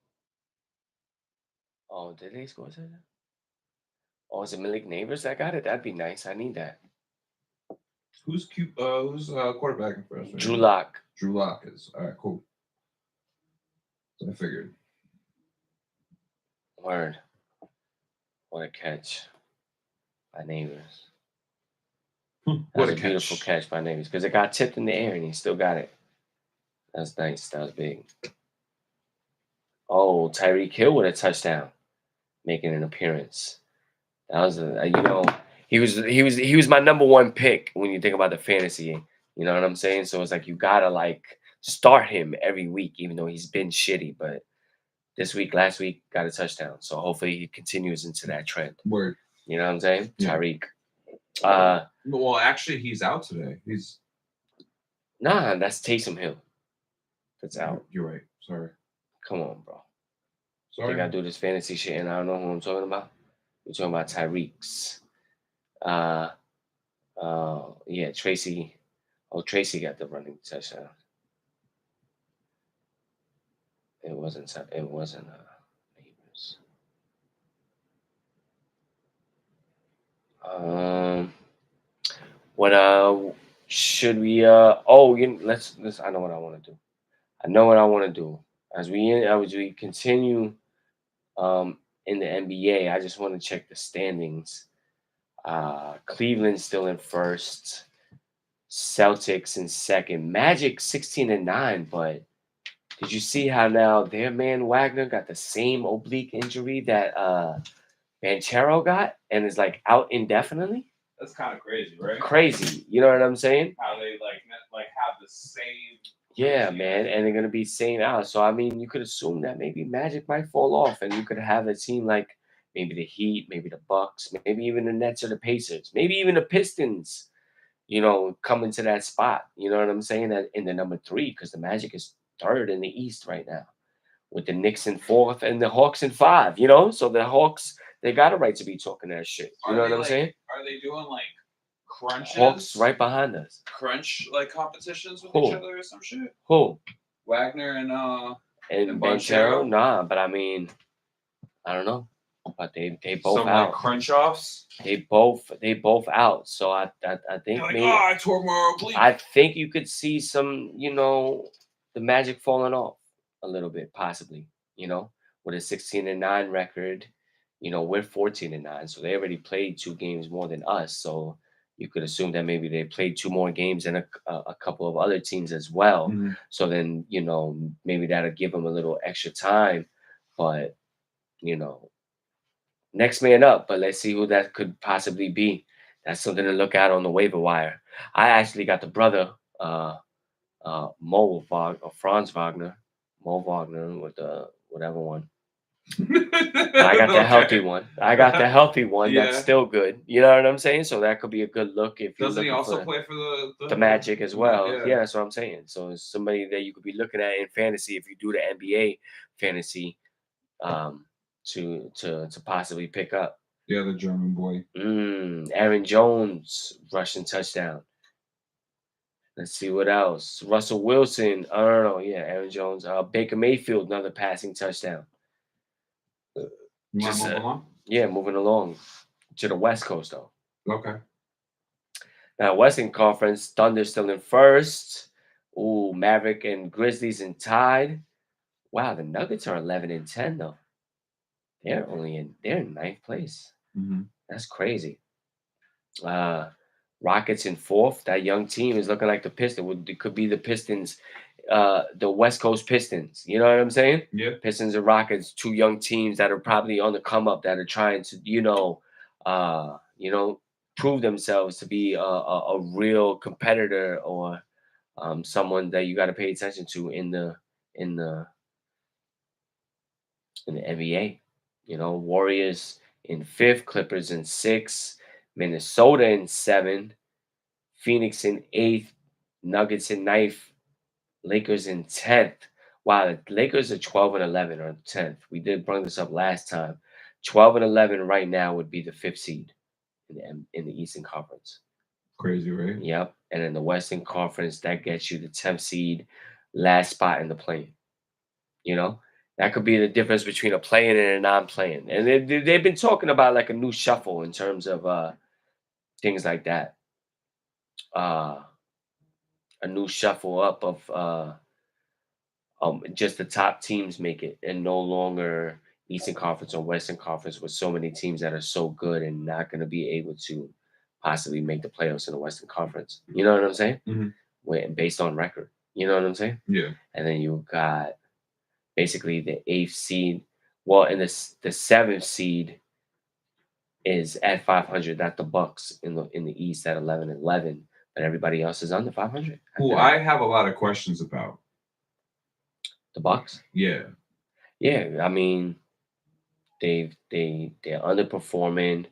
Oh, did they score a touchdown? Oh, is it Malik Neighbors that got it? That'd be nice. I need that. Who's quarterbacking for us? Right? Drew Lock. Drew Lock is. All right, cool. So I figured. Word. What a catch by Neighbors. That was a beautiful catch by Neighbors because it got tipped in the air and he still got it. That's nice. That was big. Oh, Tyreek Hill with a touchdown, making an appearance. That was he was my number one pick when you think about the fantasy. You know what I'm saying? So it's like you gotta like start him every week, even though he's been shitty. But this week, last week, got a touchdown. So hopefully he continues into that trend. Word. You know what I'm saying? Yeah. Tyreek. Well, actually, he's out today. He's Nah, that's Taysom Hill. That's out. You're right. Sorry. Come on, bro. Sorry. Think I do this fantasy shit and I don't know who I'm talking about? We're talking about Tyreek's. Yeah, Tracy. Oh, Tracy got the running touchdown. It wasn't. It wasn't. Neighbors. What should we? Oh, let's. I know what I want to do. I know what I want to do. As we continue in the NBA, I just want to check the standings. Cleveland's still in first. Celtics in second. Magic 16-9, but did you see how now their man Wagner got the same oblique injury that Banchero got and is like out indefinitely? That's kind of crazy, right? Crazy. You know what I'm saying? How they like have the same. Yeah, man, and they're gonna be same out. So I mean, you could assume that maybe Magic might fall off, and you could have a team like maybe the Heat, maybe the Bucks, maybe even the Nets or the Pacers, maybe even the Pistons. Come into that spot. You know what I'm saying? That in the number 3, because the Magic is third in the East right now, with the Knicks in fourth and the Hawks in 5. So the Hawks, they got a right to be talking that shit. You know what I'm saying? Are they doing like crunches? Hawks right behind us. Crunch like competitions with each other or some shit? Who? Wagner and Banchero? Nah, but I mean, I don't know. But they both some out. Like crunch offs. They both out. So I think like, maybe I tore my oblique. I think you could see some, the Magic falling off a little bit, possibly. With a 16-9 record, we're 14-9, so they already played 2 games more than us. So you could assume that maybe they played 2 more games than a couple of other teams as well. Mm-hmm. So then, maybe that'll give them a little extra time. But, next man up. But let's see who that could possibly be. That's something to look at on the waiver wire. I actually got the brother, Franz Wagner, Mo Wagner with the whatever one. I got the healthy one. Yeah. That's still good. You know what I'm saying? So that could be a good look if you. Doesn't he also play for the Magic as well? Yeah, that's what I'm saying. So it's somebody that you could be looking at in fantasy if you do the NBA fantasy, to possibly pick up. Yeah, the German boy. Aaron Jones rushing touchdown. Let's see what else. Russell Wilson. I don't know. Yeah, Aaron Jones. Baker Mayfield, another passing touchdown. Moving along? Yeah, moving along to the West Coast though. Okay. Now, Western Conference, Thunder still in first. Ooh, Maverick and Grizzlies in tied. Wow, the Nuggets are 11-10 though. They're in ninth place. Mm-hmm. That's crazy. Rockets in fourth. That young team is looking like the Pistons. It could be the Pistons, the West Coast Pistons. You know what I'm saying? Yeah. Pistons and Rockets, 2 young teams that are probably on the come up, that are trying to, prove themselves to be a real competitor, or someone that you got to pay attention to in the NBA. Warriors in 5th, Clippers in 6th, Minnesota in 7th, Phoenix in 8th, Nuggets in 9th, Lakers in 10th. Wow, the Lakers are 12-11 or 10th. We did bring this up last time. 12-11 right now would be the 5th seed in the Eastern Conference. Crazy, right? Yep. And in the Western Conference, that gets you the 10th seed, last spot in the play-in. That could be the difference between a play-in and a non-play-in. And they've been talking about like a new shuffle in terms of things like that. A new shuffle up of just the top teams make it, and no longer Eastern Conference or Western Conference with so many teams that are so good and not going to be able to possibly make the playoffs in the Western Conference. You know what I'm saying? Mm-hmm. Based on record. You know what I'm saying? Yeah. And then you got basically the 8th seed. Well, in the 7th seed, is at 500. Not the Bucks in the East at 11-11, but everybody else is under 500. Who I have a lot of questions about. The Bucks. Yeah. Yeah, I mean they're underperforming,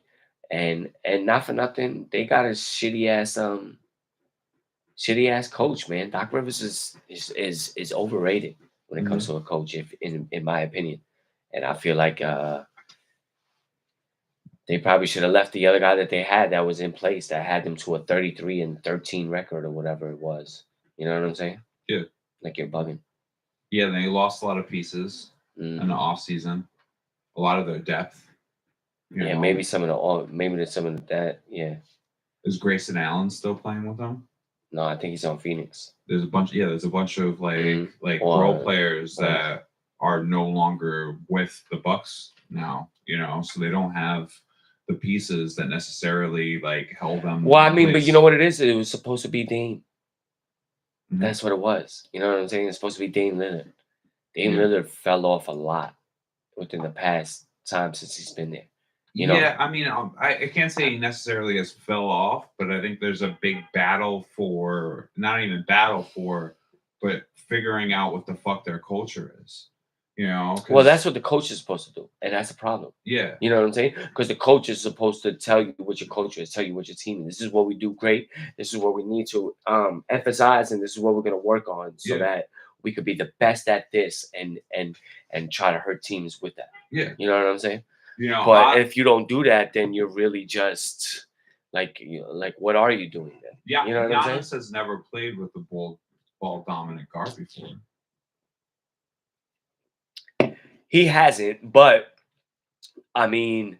and not for nothing, they got a shitty ass coach, man. Doc Rivers is overrated when it comes Mhm. to a coach, if in my opinion. And I feel like they probably should have left the other guy that they had that was in place that had them to a 33-13 record or whatever it was. You know what I'm saying? Yeah. Like you're bugging. Yeah, they lost a lot of pieces in the Hmm. off season. A lot of their depth. You Yeah, know, maybe some of the maybe there's some of that. Yeah, is Grayson Allen still playing with them? no, I think he's on Phoenix. There's a bunch of Hmm. like role Or players or that are no longer with the Bucks now, so they don't have the pieces that necessarily like held them well, I in mean, but you know place. what it is? It was supposed to be Dame. Mhm. That's what it was. You know what I'm saying? It's supposed to be Dame Lillard. Dame Yeah. Lillard fell off a lot within the past time since he's been there. You know? Yeah, I mean, I can't say he necessarily has fell off, but I think there's a big battle for not even battle for, but figuring out what the fuck their culture is. Well, that's Because what the coach is supposed to do, and that's a problem. yeah, You know what I'm saying? Because the coach is supposed to tell you what your culture is, tell you what your team is. This is what we do great. This is what we need to emphasize, and this is what we're going to work on, so yeah, that we could be the best at this, and try to hurt teams with that. yeah. You know what I'm saying? You know, But I if you don't do that, then you're really just like what are you doing then? yeah, You know what I'm saying? Giannis has never played with a ball dominant guard before. He hasn't, but I mean,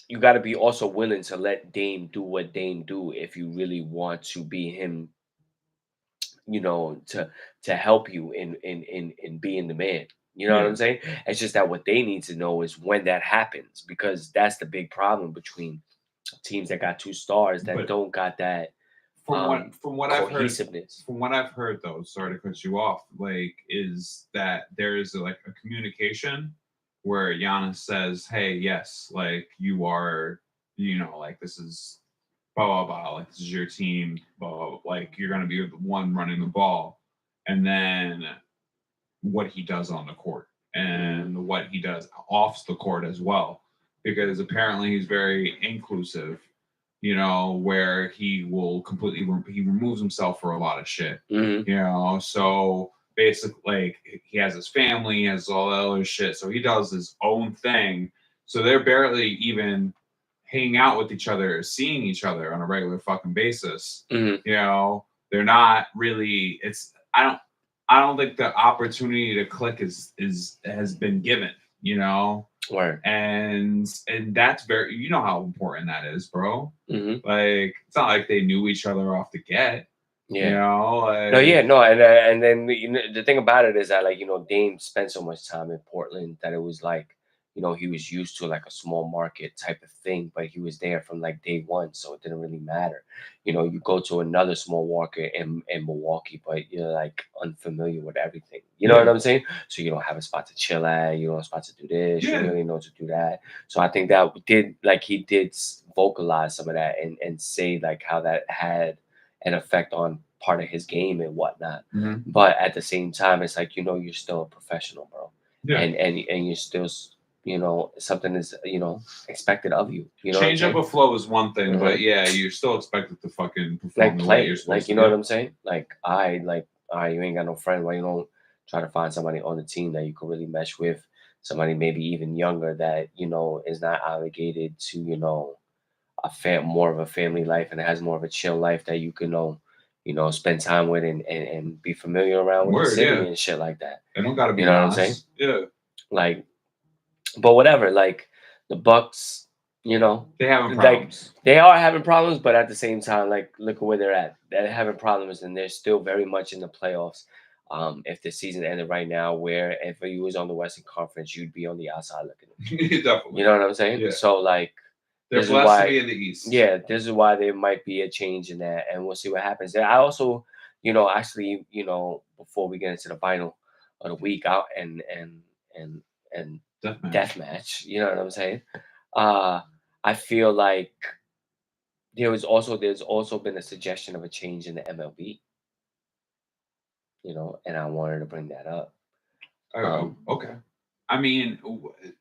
you got to be also willing to let Dame do what Dame do if you really want to be him, to help you in being the man. You know what Yeah, I'm saying? It's just that what they need to know is when that happens, because that's the big problem between teams that got two stars that but don't got that from what I've heard, cohesiveness. though, sorry to cut you off, like, is that there is like a communication where Giannis says, "Hey, yes, like you are, like this is blah blah blah, like this is your team, blah, blah, blah, like you're gonna be the one running the ball," and then what he does on the court Mhm. and what he does off the court as well, because apparently he's very inclusive, where he will completely he removes himself for a lot of shit, Mhm. so basically like he has his family, he has all that other shit, so he does his own thing, so they're barely even hanging out with each other, seeing each other on a regular fucking basis. Mhm. They're not really. I don't think the opportunity to click is has been given. Word. And that's very, how important that is, bro. Mhm. Like it's not like they knew each other off the get. Yeah. No, Like yeah, no, and then the thing about it is that, like, Dame spent so much time in Portland that it was like, he was used to like a small market type of thing, but he was there from like day one, so it didn't really matter. You go to another small market in Milwaukee, but you're like unfamiliar with everything. You know what yeah, I'm saying? So you don't have a spot to chill at, you don't have a spot to do this, you don't yeah, really know to do that. So I think that he did vocalize some of that and say like how that had an effect on part of his game and whatnot. mhm, But at the same time, it's like, you're still a professional, bro. yeah. And you're still something is expected of you. You know what I'm Change up saying? a flow is one thing, Hmm. but yeah, you're still expected to fucking perform Like the way you're play, like, supposed you to. know what Yeah, I'm saying? Like, you ain't got no friend. Why you don't try to find somebody on the team that you can really mesh with? Somebody maybe even younger that is not obligated to more of a family life and has more of a chill life that you can spend time with and be familiar around with the word. city Yeah, and shit like that. they don't got to You be know what I'm saying? Giannis. Yeah, Like, but whatever. Like the Bucks, they having like problems. they are having problems, but at the same time, like look at where they're at. They're having problems, and they're still very much in the playoffs. If the season ended right now, where if you was on the Western Conference, you'd be on the outside looking in. You Definitely. know what I'm saying? Yeah, So like, they're this is blessed to why be in the East. yeah, this is why there might be a change in that, and we'll see what happens. And I also, actually, before we get into the final of the week out and Deathmatch. death match, you know what I'm saying? Uh, I feel like there's also been a suggestion of a change in the MLB, and I wanted to bring that up. Okay. I mean,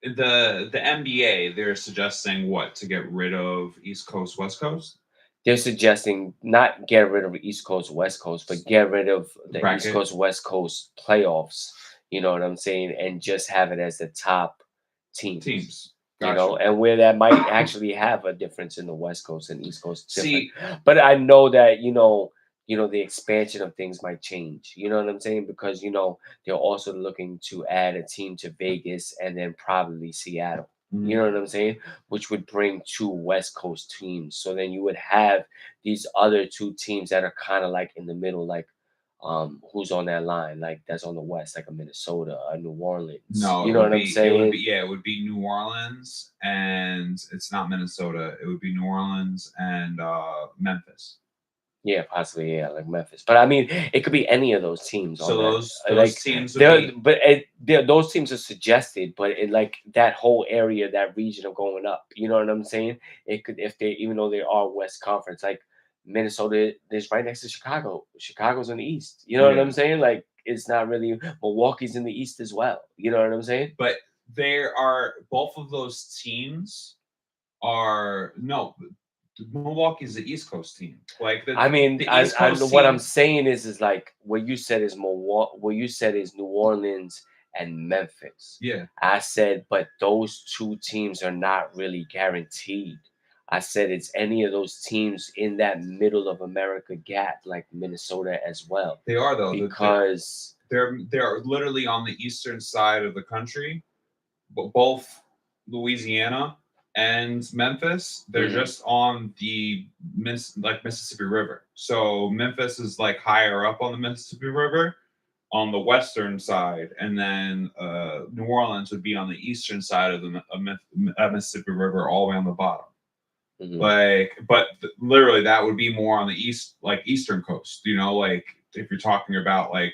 the NBA, they're suggesting what, to get rid of East Coast, West Coast They're suggesting not get rid of the East Coast, West Coast, but get rid of the East bracket Coast, West Coast playoffs. You know what I'm saying? And just have it as the top teams. teams. Gotcha. Gotcha. And where that might actually have a difference in the West Coast and East Coast different. See, But I know that, the expansion of things might change. You know what I'm saying? Because, they're also looking to add a team to Vegas and then probably Seattle. You know what I'm saying? Which would bring two West Coast teams. So then you would have these other two teams that are kind of like in the middle, like who's on that line, like that's on the West, like a Minnesota, a New Orleans. no, You it know would what I'm be, saying? it would be New Orleans, and it's not Minnesota. It would be New Orleans and Memphis. Yeah, possibly, yeah, like Memphis. But I mean, it could be any of those teams So on that. those Like teams would be, those teams are suggested, but it like that whole area, that region of going up. You know what I'm saying? It could, if they, even though they are West Conference, like Minnesota is right next to Chicago. Chicago's in the East. You know what Yeah. I'm saying? Like it's not really, Milwaukee's in the East as well. You know what I'm saying? but there are, both of those teams are, no, Milwaukee's the East Coast team. Like I mean, the I, East I Coast what I'm teams, saying is like what you said is Milwaukee. What you said is New Orleans and Memphis. yeah, I said, but those two teams are not really guaranteed. I said it's any of those teams in that middle of America gap, like Minnesota as well, they are though. because They're literally on the eastern side of the country, but both Louisiana and Memphis, they're Mhm. just on the Mississippi River. So Memphis is like higher up on the Mississippi River on the western side, and then New Orleans would be on the eastern side of the Mississippi River, all the way on the bottom. Mhm. But literally that would be more on the east, like eastern coast. Like if you're talking about like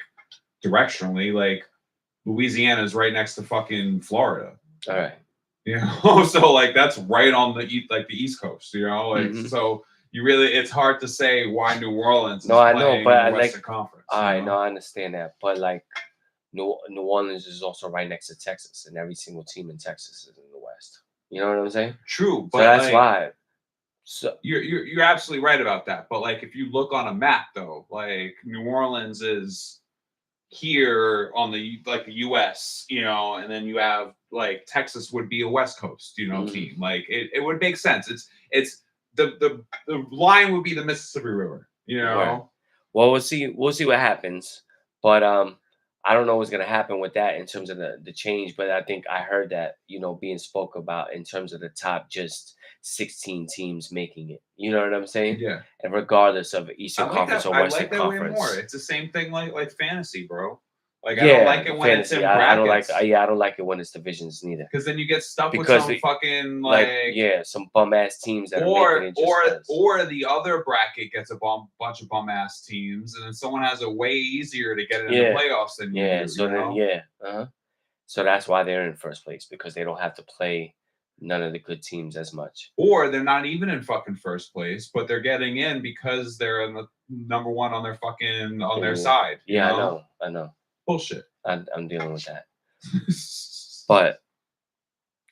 directionally, like Louisiana is right next to fucking Florida. All right. So like that's right on the East Coast. Like Mhm. so it's hard to say why New Orleans is No, I know, playing but in I the like. Western Conference. All right, no, I understand that, but like New Orleans is also right next to Texas, and every single team in Texas is in the West. You know what I'm saying? True, So but that's like why. So you're absolutely right about that. But like if you look on a map though, like New Orleans is here on the US, and then you have like Texas would be a West Coast, team. Like it would make sense. It's the line would be the Mississippi River. right. Well, we'll see what happens, but I don't know what's gonna happen with that in terms of the change. But I think I heard that being spoke about in terms of the top just 16 teams making it. You know what I'm saying? Yeah. And regardless of Eastern I like Conference that. or I Western like that way more. Conference. It's the same thing like fantasy, bro. Like I don't Yeah, like it when it's fantasy. in I don't like. brackets. Yeah, I don't like it when it's divisions neither. Because then you get stuck with Because some fucking like yeah, some bum ass teams that are making it just 'cause. or the other bracket gets a bunch of bum ass teams, and then someone has a way easier to get into the playoffs than you Yeah. do. So then so that's why they're in first place, because they don't have to play none of the good teams as much. Or they're not even in fucking first place, but they're getting in because they're in the number one on their fucking on their side. Yeah, I know. Bullshit. I'm dealing with that. But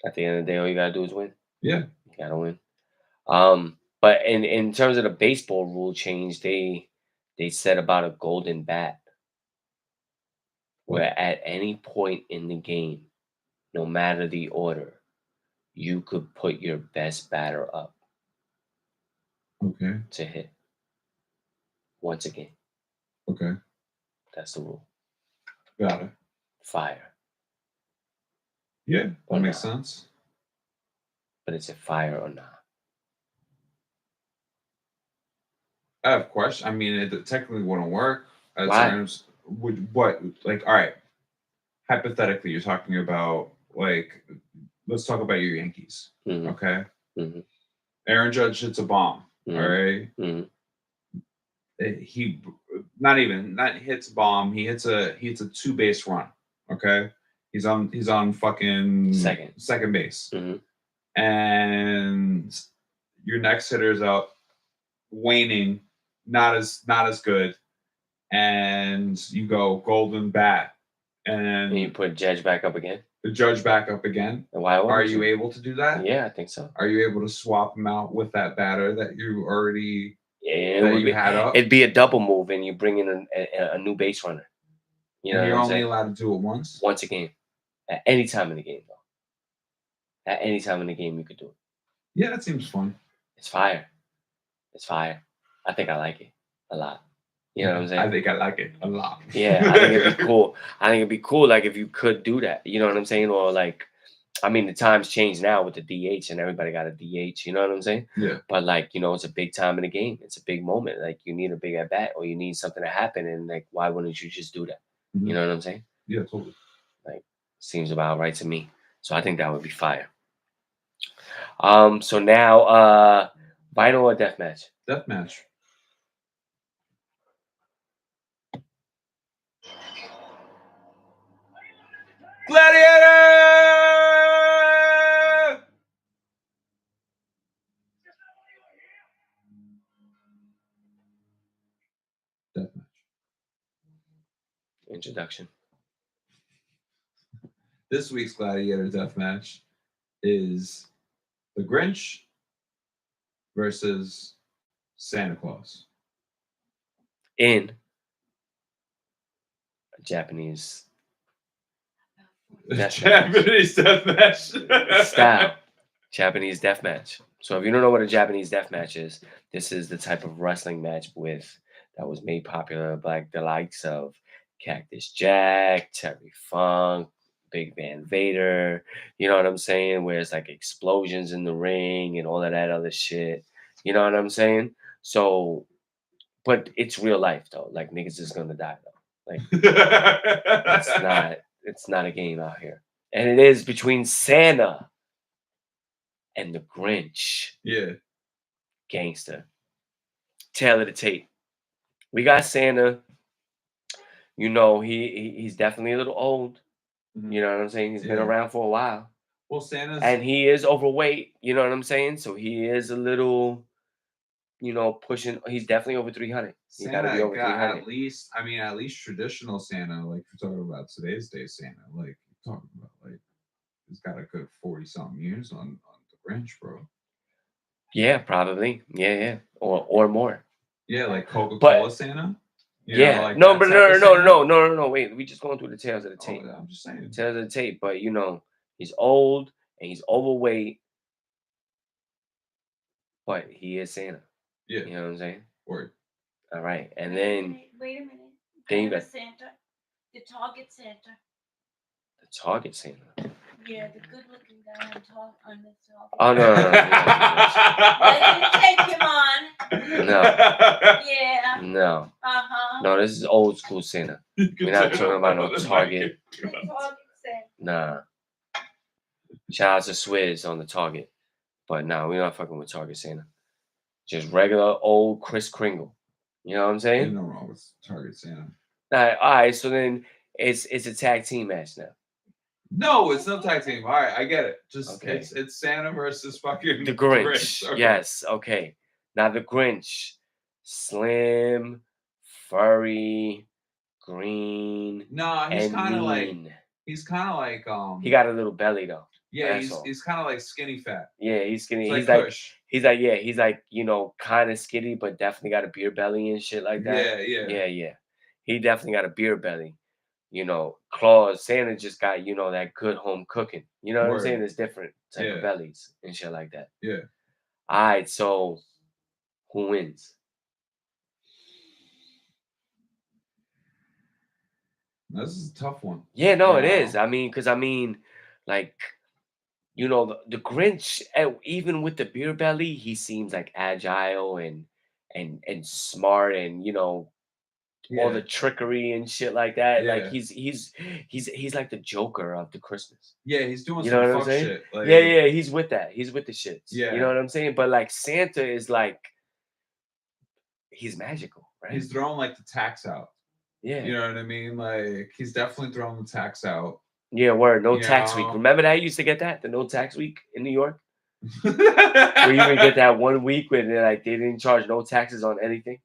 at the end of the day, all you gotta do is win. Yeah. You gotta win. But in terms of the baseball rule change, they said about a golden bat, where at any point in the game, no matter the order, you could put your best batter up Okay. to hit once again. Okay. That's the rule. Got it. Fire. Yeah, that Or makes not. sense. But is it fire or not? I have a question. I mean, it technically wouldn't work. As Why? terms, would what like? All right. Hypothetically, you're talking about like. Let's talk about your Yankees. Mhm. Okay. Mhm. Aaron Judge hits a bomb. Mhm. All right. Mhm. He not hits a bomb. He hits a 2-base run. Okay. He's on fucking Second. second base. Mhm. and your next hitter's out waning, not as good, and you go golden bat, And you and put Judge back up again. the Judge back up again. And why Are wouldn't you able to do that? Yeah, I think so. Are you able to swap them out with that batter that you already Yeah, had up? it'd be a double move, and you bring in a new base runner. You know And what you're I'm only saying? allowed to do it once? Once a game, at any time in the game, though. At any time in the game, you could do it. Yeah, that seems fun. It's fire. It's fire. I think I like it a lot. You know what I'm saying? I think I like it a lot. Yeah, I think it'd be cool. I think it'd be cool, like, if you could do that. You know what I'm saying? Or, like, I mean, the times change now with the DH, and everybody got a DH. You know what I'm saying? Yeah. But, like, you know, it's a big time in the game. It's a big moment. Like, you need a big at bat, or you need something to happen, and, like, why wouldn't you just do that? Mhm. You know what I'm saying? Yeah, totally. Like, seems about right to me. So I think that would be fire. So now, vinyl or death match? Death match. Gladiator! Death match. Introduction. This week's Gladiator death match is the Grinch versus Santa Claus. In a Japanese Japanese death match. style. Japanese death match. So if you don't know what a Japanese death match is, this is the type of wrestling match that was made popular by the likes of Cactus Jack, Terry Funk, Big Van Vader. You know what I'm saying? Where it's like explosions in the ring and all of that other shit. You know what I'm saying? So, but it's real life though. Like, niggas is gonna die though. Like, it's not a game out here. And it is between Santa and the Grinch. Yeah. Gangster. Tail of the tape. We got Santa. You know, he's definitely a little old. Mhm. You know what I'm saying? He's been Yeah. around for a while. Well, Santa's And he is overweight. You know what I'm saying? So he is a little, you know, pushing. He's definitely over 300. He got to be over 300. at least traditional Santa, like you're talking about today's day Santa, like you're talking about like he's got a good 40 something years on the Grinch, bro. Yeah, probably. Yeah. Or more. Yeah, like Coca-Cola But Santa. You yeah, know, like no, that but type of Santa? no. Wait, we just going through the tails of the Oh, tape. yeah, I'm just saying. Tails of the tape. But you know, he's old and he's overweight, but he is Santa. Yeah. You know what I'm saying? Word. All right, and Wait a then minute, wait a minute. then you I have got a Santa, the Target Santa. the Target Santa. Yeah, the good-looking guy on the Target. Oh no. Let me take him on. No. Yeah. No. Uh-huh. No, this is old school Santa. We're not talking about no Target. The Target Santa. Nah. Shout out to Swizz on the Target. But nah, we're not fucking with Target Santa. Just regular old Kris Kringle. You know what I'm Ain't saying? no wrong with Target Santa. Alright, so then it's a tag team match now. No, it's no tag team. All right, I get it. Just Okay. it's Santa versus fucking The Grinch. Okay. Yes, okay. Now the Grinch. Slim, furry, green, No, he's and kind of like mean. he He got a little belly though. yeah, that's all. he's kind of like skinny fat. Yeah, he's skinny. It's He's like like Kush. he's like, you know, kind of skinny, but definitely got a beer belly and shit like that. Yeah. He definitely got a beer belly. You know, Claus, Santa just got, you know, that good home cooking. You know what I'm saying? Word. There's different type Yeah. of bellies and shit like that. Yeah. All right, so who wins? This is a tough one. Yeah, no, You it is. know? Because like, you know, the Grinch, even with the beer belly, he seems like agile and smart, and you know, all the trickery and shit like that. Like Yeah. he's like the Joker of the Christmas. Yeah, he's doing You know some what I'm fuck saying? shit. Like, Yeah, he's with that. He's with the shits. Yeah. You know what I'm saying? But like Santa is like, he's magical, right? He's throwing like the tax out. Yeah. You know what I mean? Like he's definitely throwing the tax out. Yeah, word. No You tax week. know? Remember that? You used to get that? The no tax week in New York? Where you would get that 1 week where they didn't charge no taxes on anything.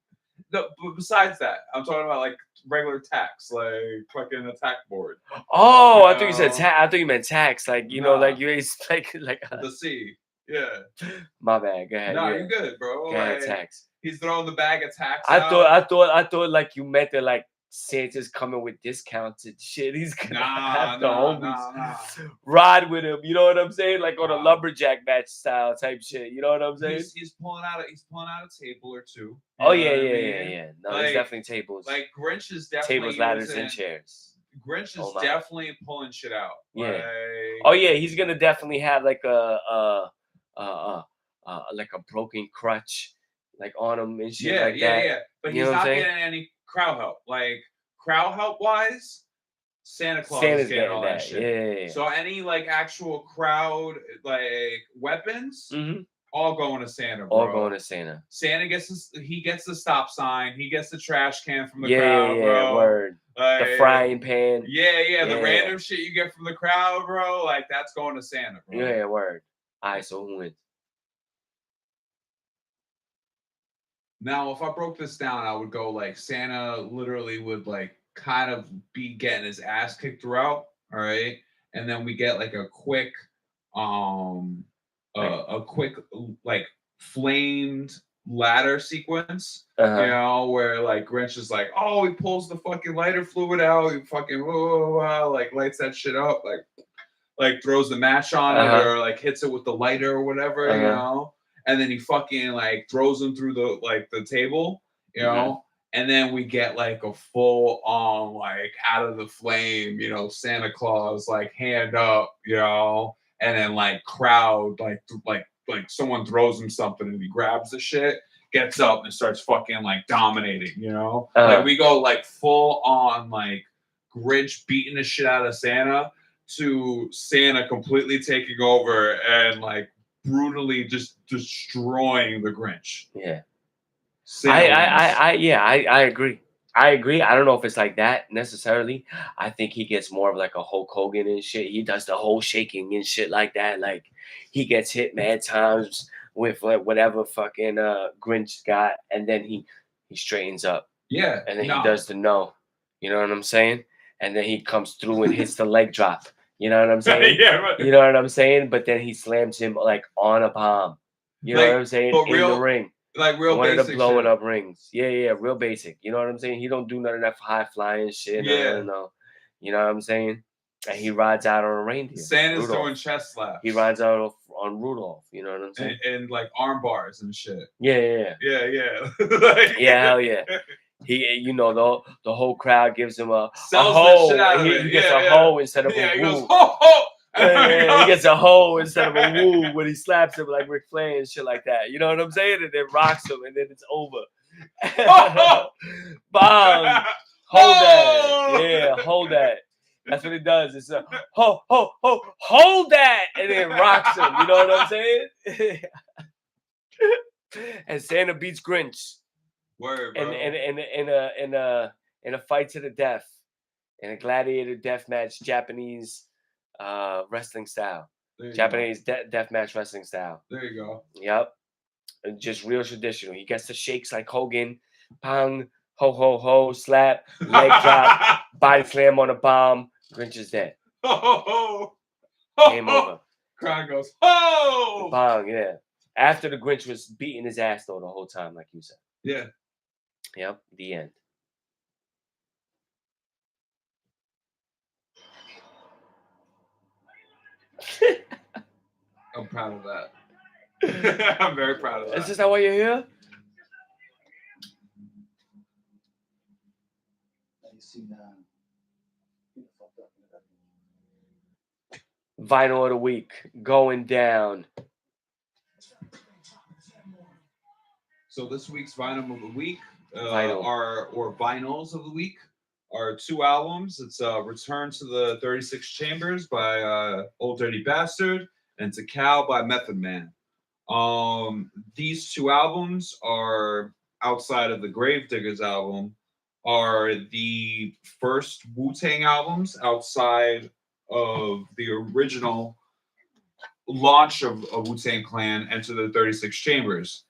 No, but besides that, I'm talking about like regular tax, like fucking a tax board. Oh, I thought you said tax. I thought you meant tax. Like like you like the C. Yeah. My bad. Go ahead. No, yeah. you're good, bro. Go ahead, tax. He's throwing the bag of tax. I thought like you meant that like Santa's coming with discounts and shit. He's gonna have the homies ride with him. You know what I'm saying? Like on a lumberjack match style type shit. You know what I'm saying? He's pulling out a table or two. Oh yeah. No, like, there's definitely tables. Like Grinch is definitely tables, ladders, and chairs. Grinch is definitely pulling shit out. Yeah. Like, oh yeah, he's gonna definitely have like a broken crutch like on him and shit like that. Yeah. But he's not getting any crowd help. Like crowd help wise, Santa's is getting all that shit. Yeah. So any like actual crowd like weapons, all going to Santa, bro. All going to Santa. Santa gets the stop sign. He gets the trash can from the crowd, bro. Word. Like, the frying pan. Yeah. The random shit you get from the crowd, bro. Like that's going to Santa, bro. Yeah, word. All right, so who wins? Now, if I broke this down, I would go like Santa literally would like kind of be getting his ass kicked throughout, all right? And then we get like a quick like flamed ladder sequence, you know, where like Grinch is like, oh, he pulls the fucking lighter fluid out, he fucking like lights that shit up, like throws the match on it or like hits it with the lighter or whatever, you know. And then he fucking like throws him through the table, you know, and then we get like a full on like out of the flame, you know, Santa Claus like hand up, you know, and then like crowd like someone throws him something and he grabs the shit, gets up and starts fucking like dominating, you know, like we go like full on like Grinch beating the shit out of Santa to Santa completely taking over and like brutally just destroying the Grinch. Yeah. I agree. I don't know if it's like that necessarily. I think he gets more of like a Hulk Hogan and shit. He does the whole shaking and shit like that. Like he gets hit mad times with like whatever fucking Grinch got, and then he straightens up. Yeah. And then he does the no. You know what I'm saying? And then he comes through and hits the leg drop. You know what I'm saying? You know what I'm saying? But then he slams him like on a palm. You know what I'm saying? In the ring. Like real one basic of the blowing shit. up rings. Yeah, real basic. You know what I'm saying? He don't do none of that high flying shit. No. You know what I'm saying? And he rides out on a reindeer. Santa's doing chest slaps. He rides out on Rudolph. You know what I'm saying? And like arm bars and shit. Yeah. Like, yeah, hell yeah. He, you know, the whole crowd gives him a sells hoe. The shit out of it. He gets a hoe instead of a woo. He goes, ho, ho! He gets a hoe instead of a woo when he slaps him like Ric Flair and shit like that. You know what I'm saying? And then rocks him and then it's over. Bang! Hold that. Yeah, hold that. That's what it does. It's a hold that, and then rocks him. You know what I'm saying? And Santa beats Grinch. Word, bro. In a fight to the death, in a gladiator death match, Japanese wrestling style. Japanese death match wrestling style. There you go. Yep. Just real traditional. He gets the shakes like Hogan. Pang, ho, slap, leg drop, body slam on a bomb. Grinch is dead. Game over. Crowd goes, ho! Bang, yeah. After the Grinch was beating his ass though the whole time, like you said. Yeah. Yep, the end. I'm proud of that. I'm very proud of that. Is this why you're here? Vinyl of the week going down. So this week's vinyl of the week or vinyls of the week are two albums. It's Return to the 36 Chambers by Old Dirty Bastard and It's a Cow by Method Man. These two albums are, outside of the Gravediggers album, are the first Wu-Tang albums outside of the original launch of Wu-Tang Clan, Enter the 36 Chambers.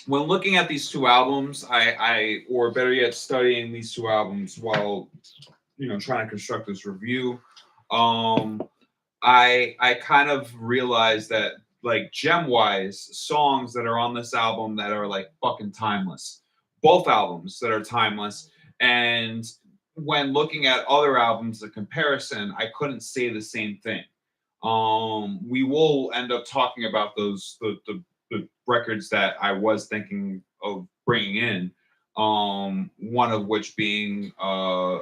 When looking at these two albums, or better yet, studying these two albums while trying to construct this review, I kind of realized that, like, gem wise, songs that are on this album that are like fucking timeless. Both albums that are timeless. And when looking at other albums, the comparison, I couldn't say the same thing. We will end up talking about those the records that I was thinking of bringing in. One of which being a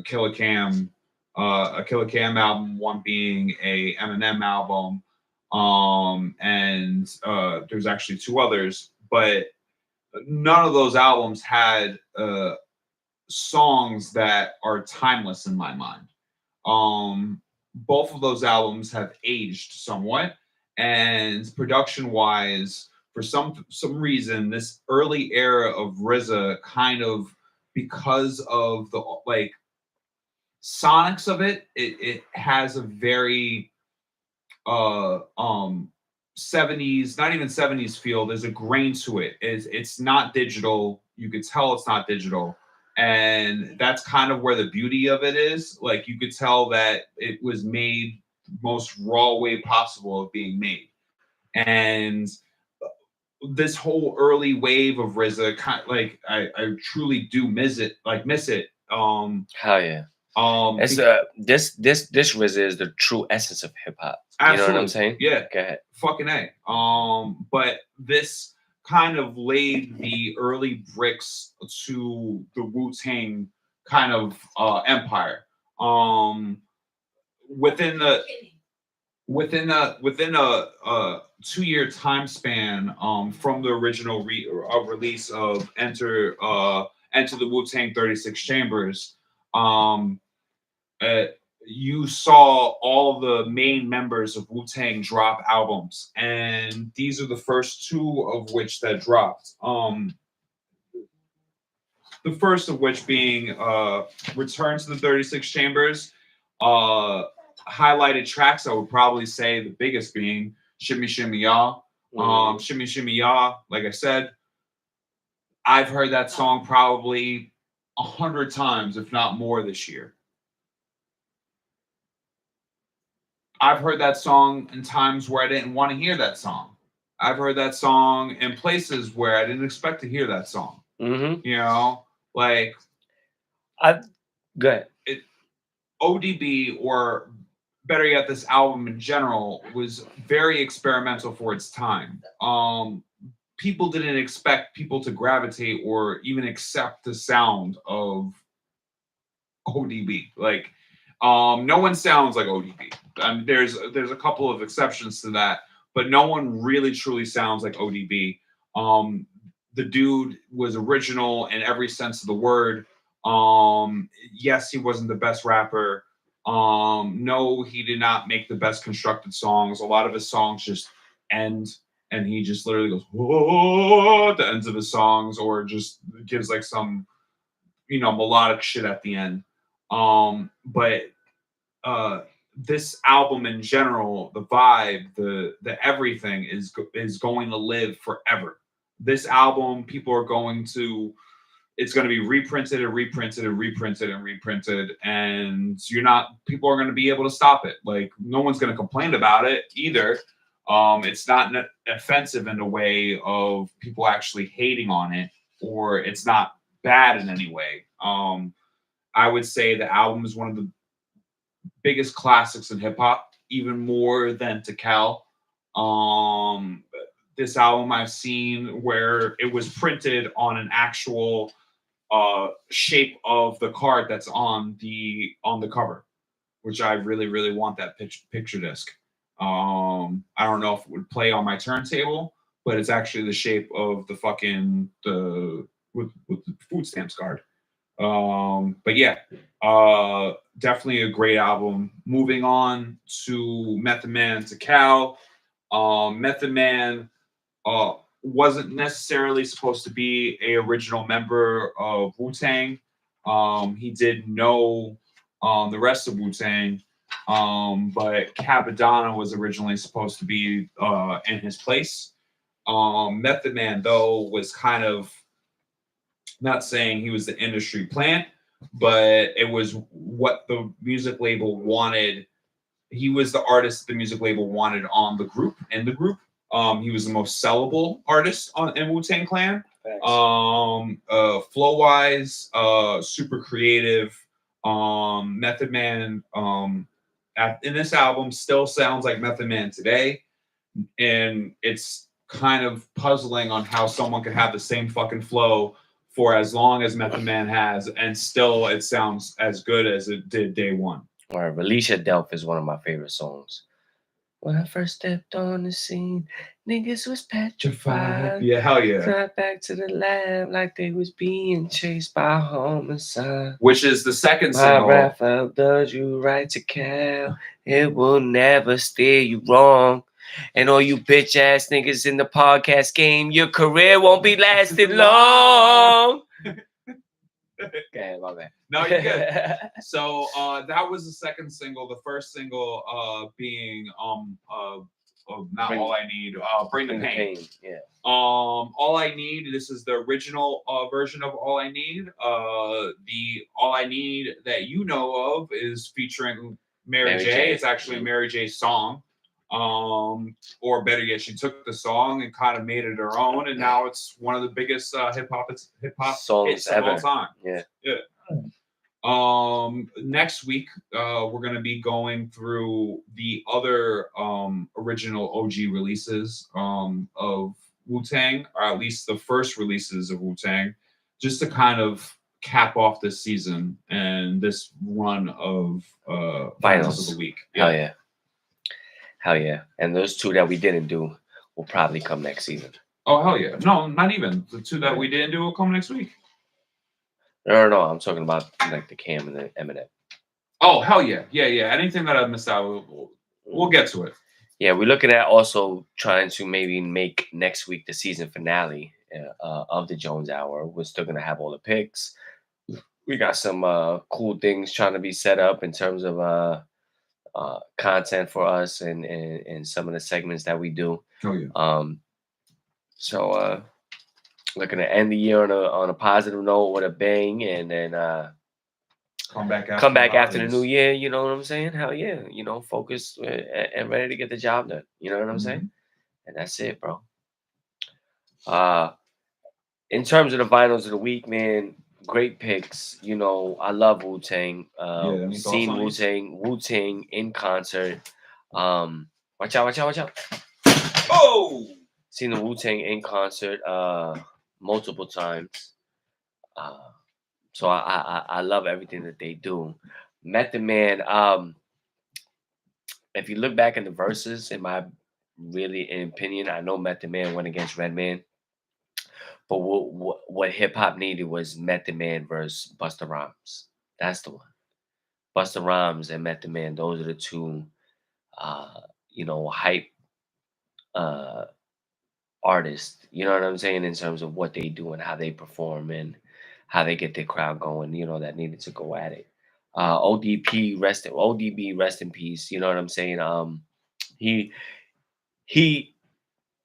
Killer Cam album, one being a Eminem album, and there's actually two others, but none of those albums had songs that are timeless in my mind. Both of those albums have aged somewhat, and production wise, for some reason, this early era of RZA kind of, because of the like sonics of it has a very 70s, not even 70s feel. There's a grain to it. It's not digital. You could tell it's not digital. And that's kind of where the beauty of it is. Like, you could tell that it was made the most raw way possible of being made. And this whole early wave of RZA, kind of, like, I truly do miss it. Hell yeah. It's this RZA is the true essence of hip hop. You know what I'm saying? Yeah. Go ahead. Fucking A. But this kind of laid the early bricks to the Wu-Tang kind of empire. Within a 2-year time span, from the original release of Enter the Wu-Tang 36 Chambers, you saw all the main members of Wu-Tang drop albums, and these are the first two of which that dropped. The first of which being Return to the 36 Chambers. Highlighted tracks, I would probably say the biggest being Shimmy Shimmy Ya. Shimmy Shimmy Ya, like I said, I've heard that song probably 100 times, if not more, this year. I've heard that song in times where I didn't want to hear that song. I've heard that song in places where I didn't expect to hear that song. Mm-hmm. Like, go ahead. ODB, or better yet, this album in general, was very experimental for its time. People didn't expect people to gravitate or even accept the sound of ODB. Like, no one sounds like ODB. I mean, there's a couple of exceptions to that, but no one really truly sounds like ODB. The dude was original in every sense of the word. Yes, he wasn't the best rapper. No, he did not make the best constructed songs. A lot of his songs just end, and he just literally goes whoa at the ends of his songs, or just gives like some melodic shit at the end. But this album in general, the vibe, the everything is going to live forever. This album, people are going to, it's going to be reprinted and reprinted and reprinted and reprinted, and people are going to be able to stop it. Like, no one's going to complain about it either. It's not offensive in a way of people actually hating on it, or it's not bad in any way. I would say the album is one of the biggest classics in hip hop, even more than Tikal. This album I've seen where it was printed on an actual shape of the card that's on the cover, which I really, really want that picture disc. I don't know if it would play on my turntable, but it's actually the shape of the fucking with the food stamps card. But yeah, definitely a great album. Moving on to Method Man to Cal. Method Man wasn't necessarily supposed to be a original member of Wu-Tang. He did know the rest of Wu-Tang. But Capadonna was originally supposed to be in his place. Method Man, though, was kind of not saying he was the industry plant, but it was what the music label wanted. He was the artist the music label wanted on the group, in the group. He was the most sellable artist in Wu-Tang Clan. Flow wise, super creative. Method Man in this album still sounds like Method Man today, and it's kind of puzzling on how someone could have the same fucking flow for as long as Method Man has, and still it sounds as good as it did day one. Or Relicia Delph is one of my favorite songs. When I first stepped on the scene, niggas was petrified. Yeah, hell yeah. Right back to the lab like they was being chased by homicide. Which is the second My single. rifle does you right to kill. It will never steer you wrong. And all you bitch ass niggas in the podcast game, your career won't be lasting long. Okay, my bad. No, you're good. So that was the second single. The first single being not All I Need, Bring the Pain. Yeah. All I Need. This is the original version of All I Need. The All I Need that you know of is featuring Mary J. It's actually a Mary J song. Or better yet, she took the song and kind of made it her own, and now it's one of the biggest hip hop songs hits ever. of all time. Yeah. Next week, we're gonna be going through the other original OG releases of Wu-Tang, or at least the first releases of Wu-Tang, just to kind of cap off this season and this run of finals of the week. Yeah. Hell yeah. And those two that we didn't do will probably come next season. Oh, hell yeah. No, not even. The two that we didn't do will come next week. No. I'm talking about like the Cam and the Eminem. Oh, hell yeah. Yeah. Anything that I've missed out, we'll get to it. Yeah, we're looking at also trying to maybe make next week the season finale of the Jones Hour. We're still going to have all the picks. We got some cool things trying to be set up in terms of content for us and some of the segments that we do. Oh yeah. So looking to end the year on a positive note with a bang, and then come back after the new year. You know what I'm saying? Hell yeah. Focused and ready to get the job done. You know what I'm saying? And that's it, bro. In terms of the vinyls of the week, man, great picks. I love Wu-Tang. Seen Wu-Tang in concert. Watch out. Oh! Seen the Wu-Tang in concert multiple times. So I love everything that they do. Method Man, if you look back in the verses, in my opinion, I know Method Man went against Redman. But what hip hop needed was Method Man versus Busta Rhymes. That's the one. Busta Rhymes and Method Man, those are the two hype artists, you know what I'm saying, in terms of what they do and how they perform and how they get their crowd going, that needed to go at it. ODB, rest in peace, you know what I'm saying?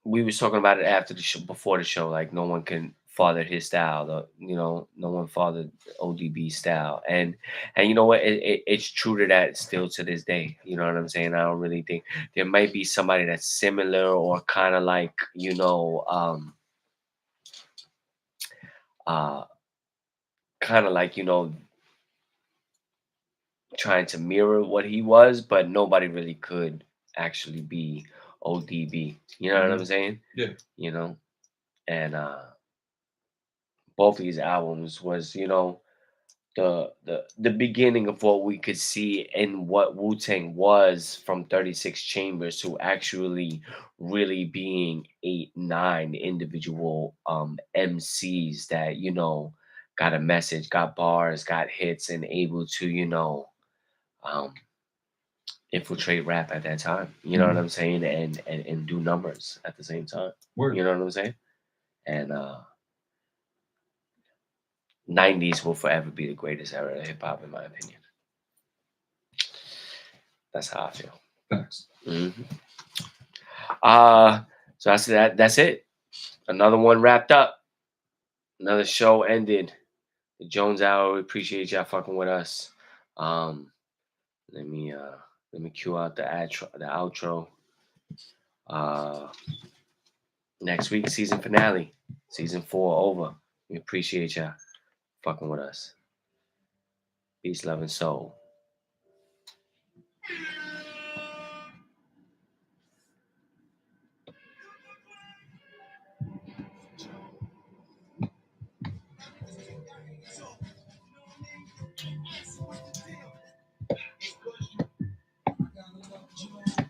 We was talking about it after the show, before the show, like no one can father his style, no one fathered ODB style, and you know what, it's true to that still to this day. You know what I'm saying? I don't really think there might be somebody that's similar or kind of like kind of like trying to mirror what he was, but nobody really could actually be ODB. You know what I'm saying? Yeah. And both of these albums was, the beginning of what we could see in what Wu-Tang was, from 36 Chambers to actually really being 8-9 individual MCs that, got a message, got bars, got hits, and able to, infiltrate rap at that time. You know what I'm saying? And do numbers at the same time. Word. You know what I'm saying? And 90s will forever be the greatest era of hip hop, in my opinion. That's how I feel. Thanks. Mm-hmm. So that's that. That's it. Another one wrapped up. Another show ended. The Jones Hour. We appreciate y'all fucking with us. Let me cue out the outro. Next week, season finale. Season 4 over. We appreciate y'all fucking with us. Peace, love, and soul.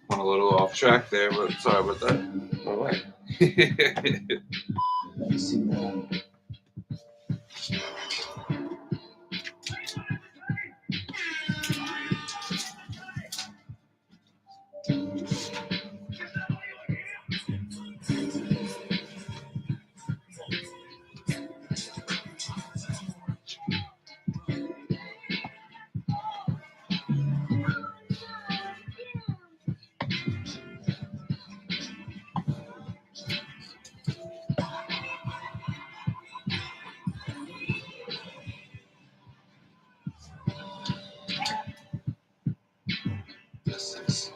Went a little off track there, but sorry about that. All right. This is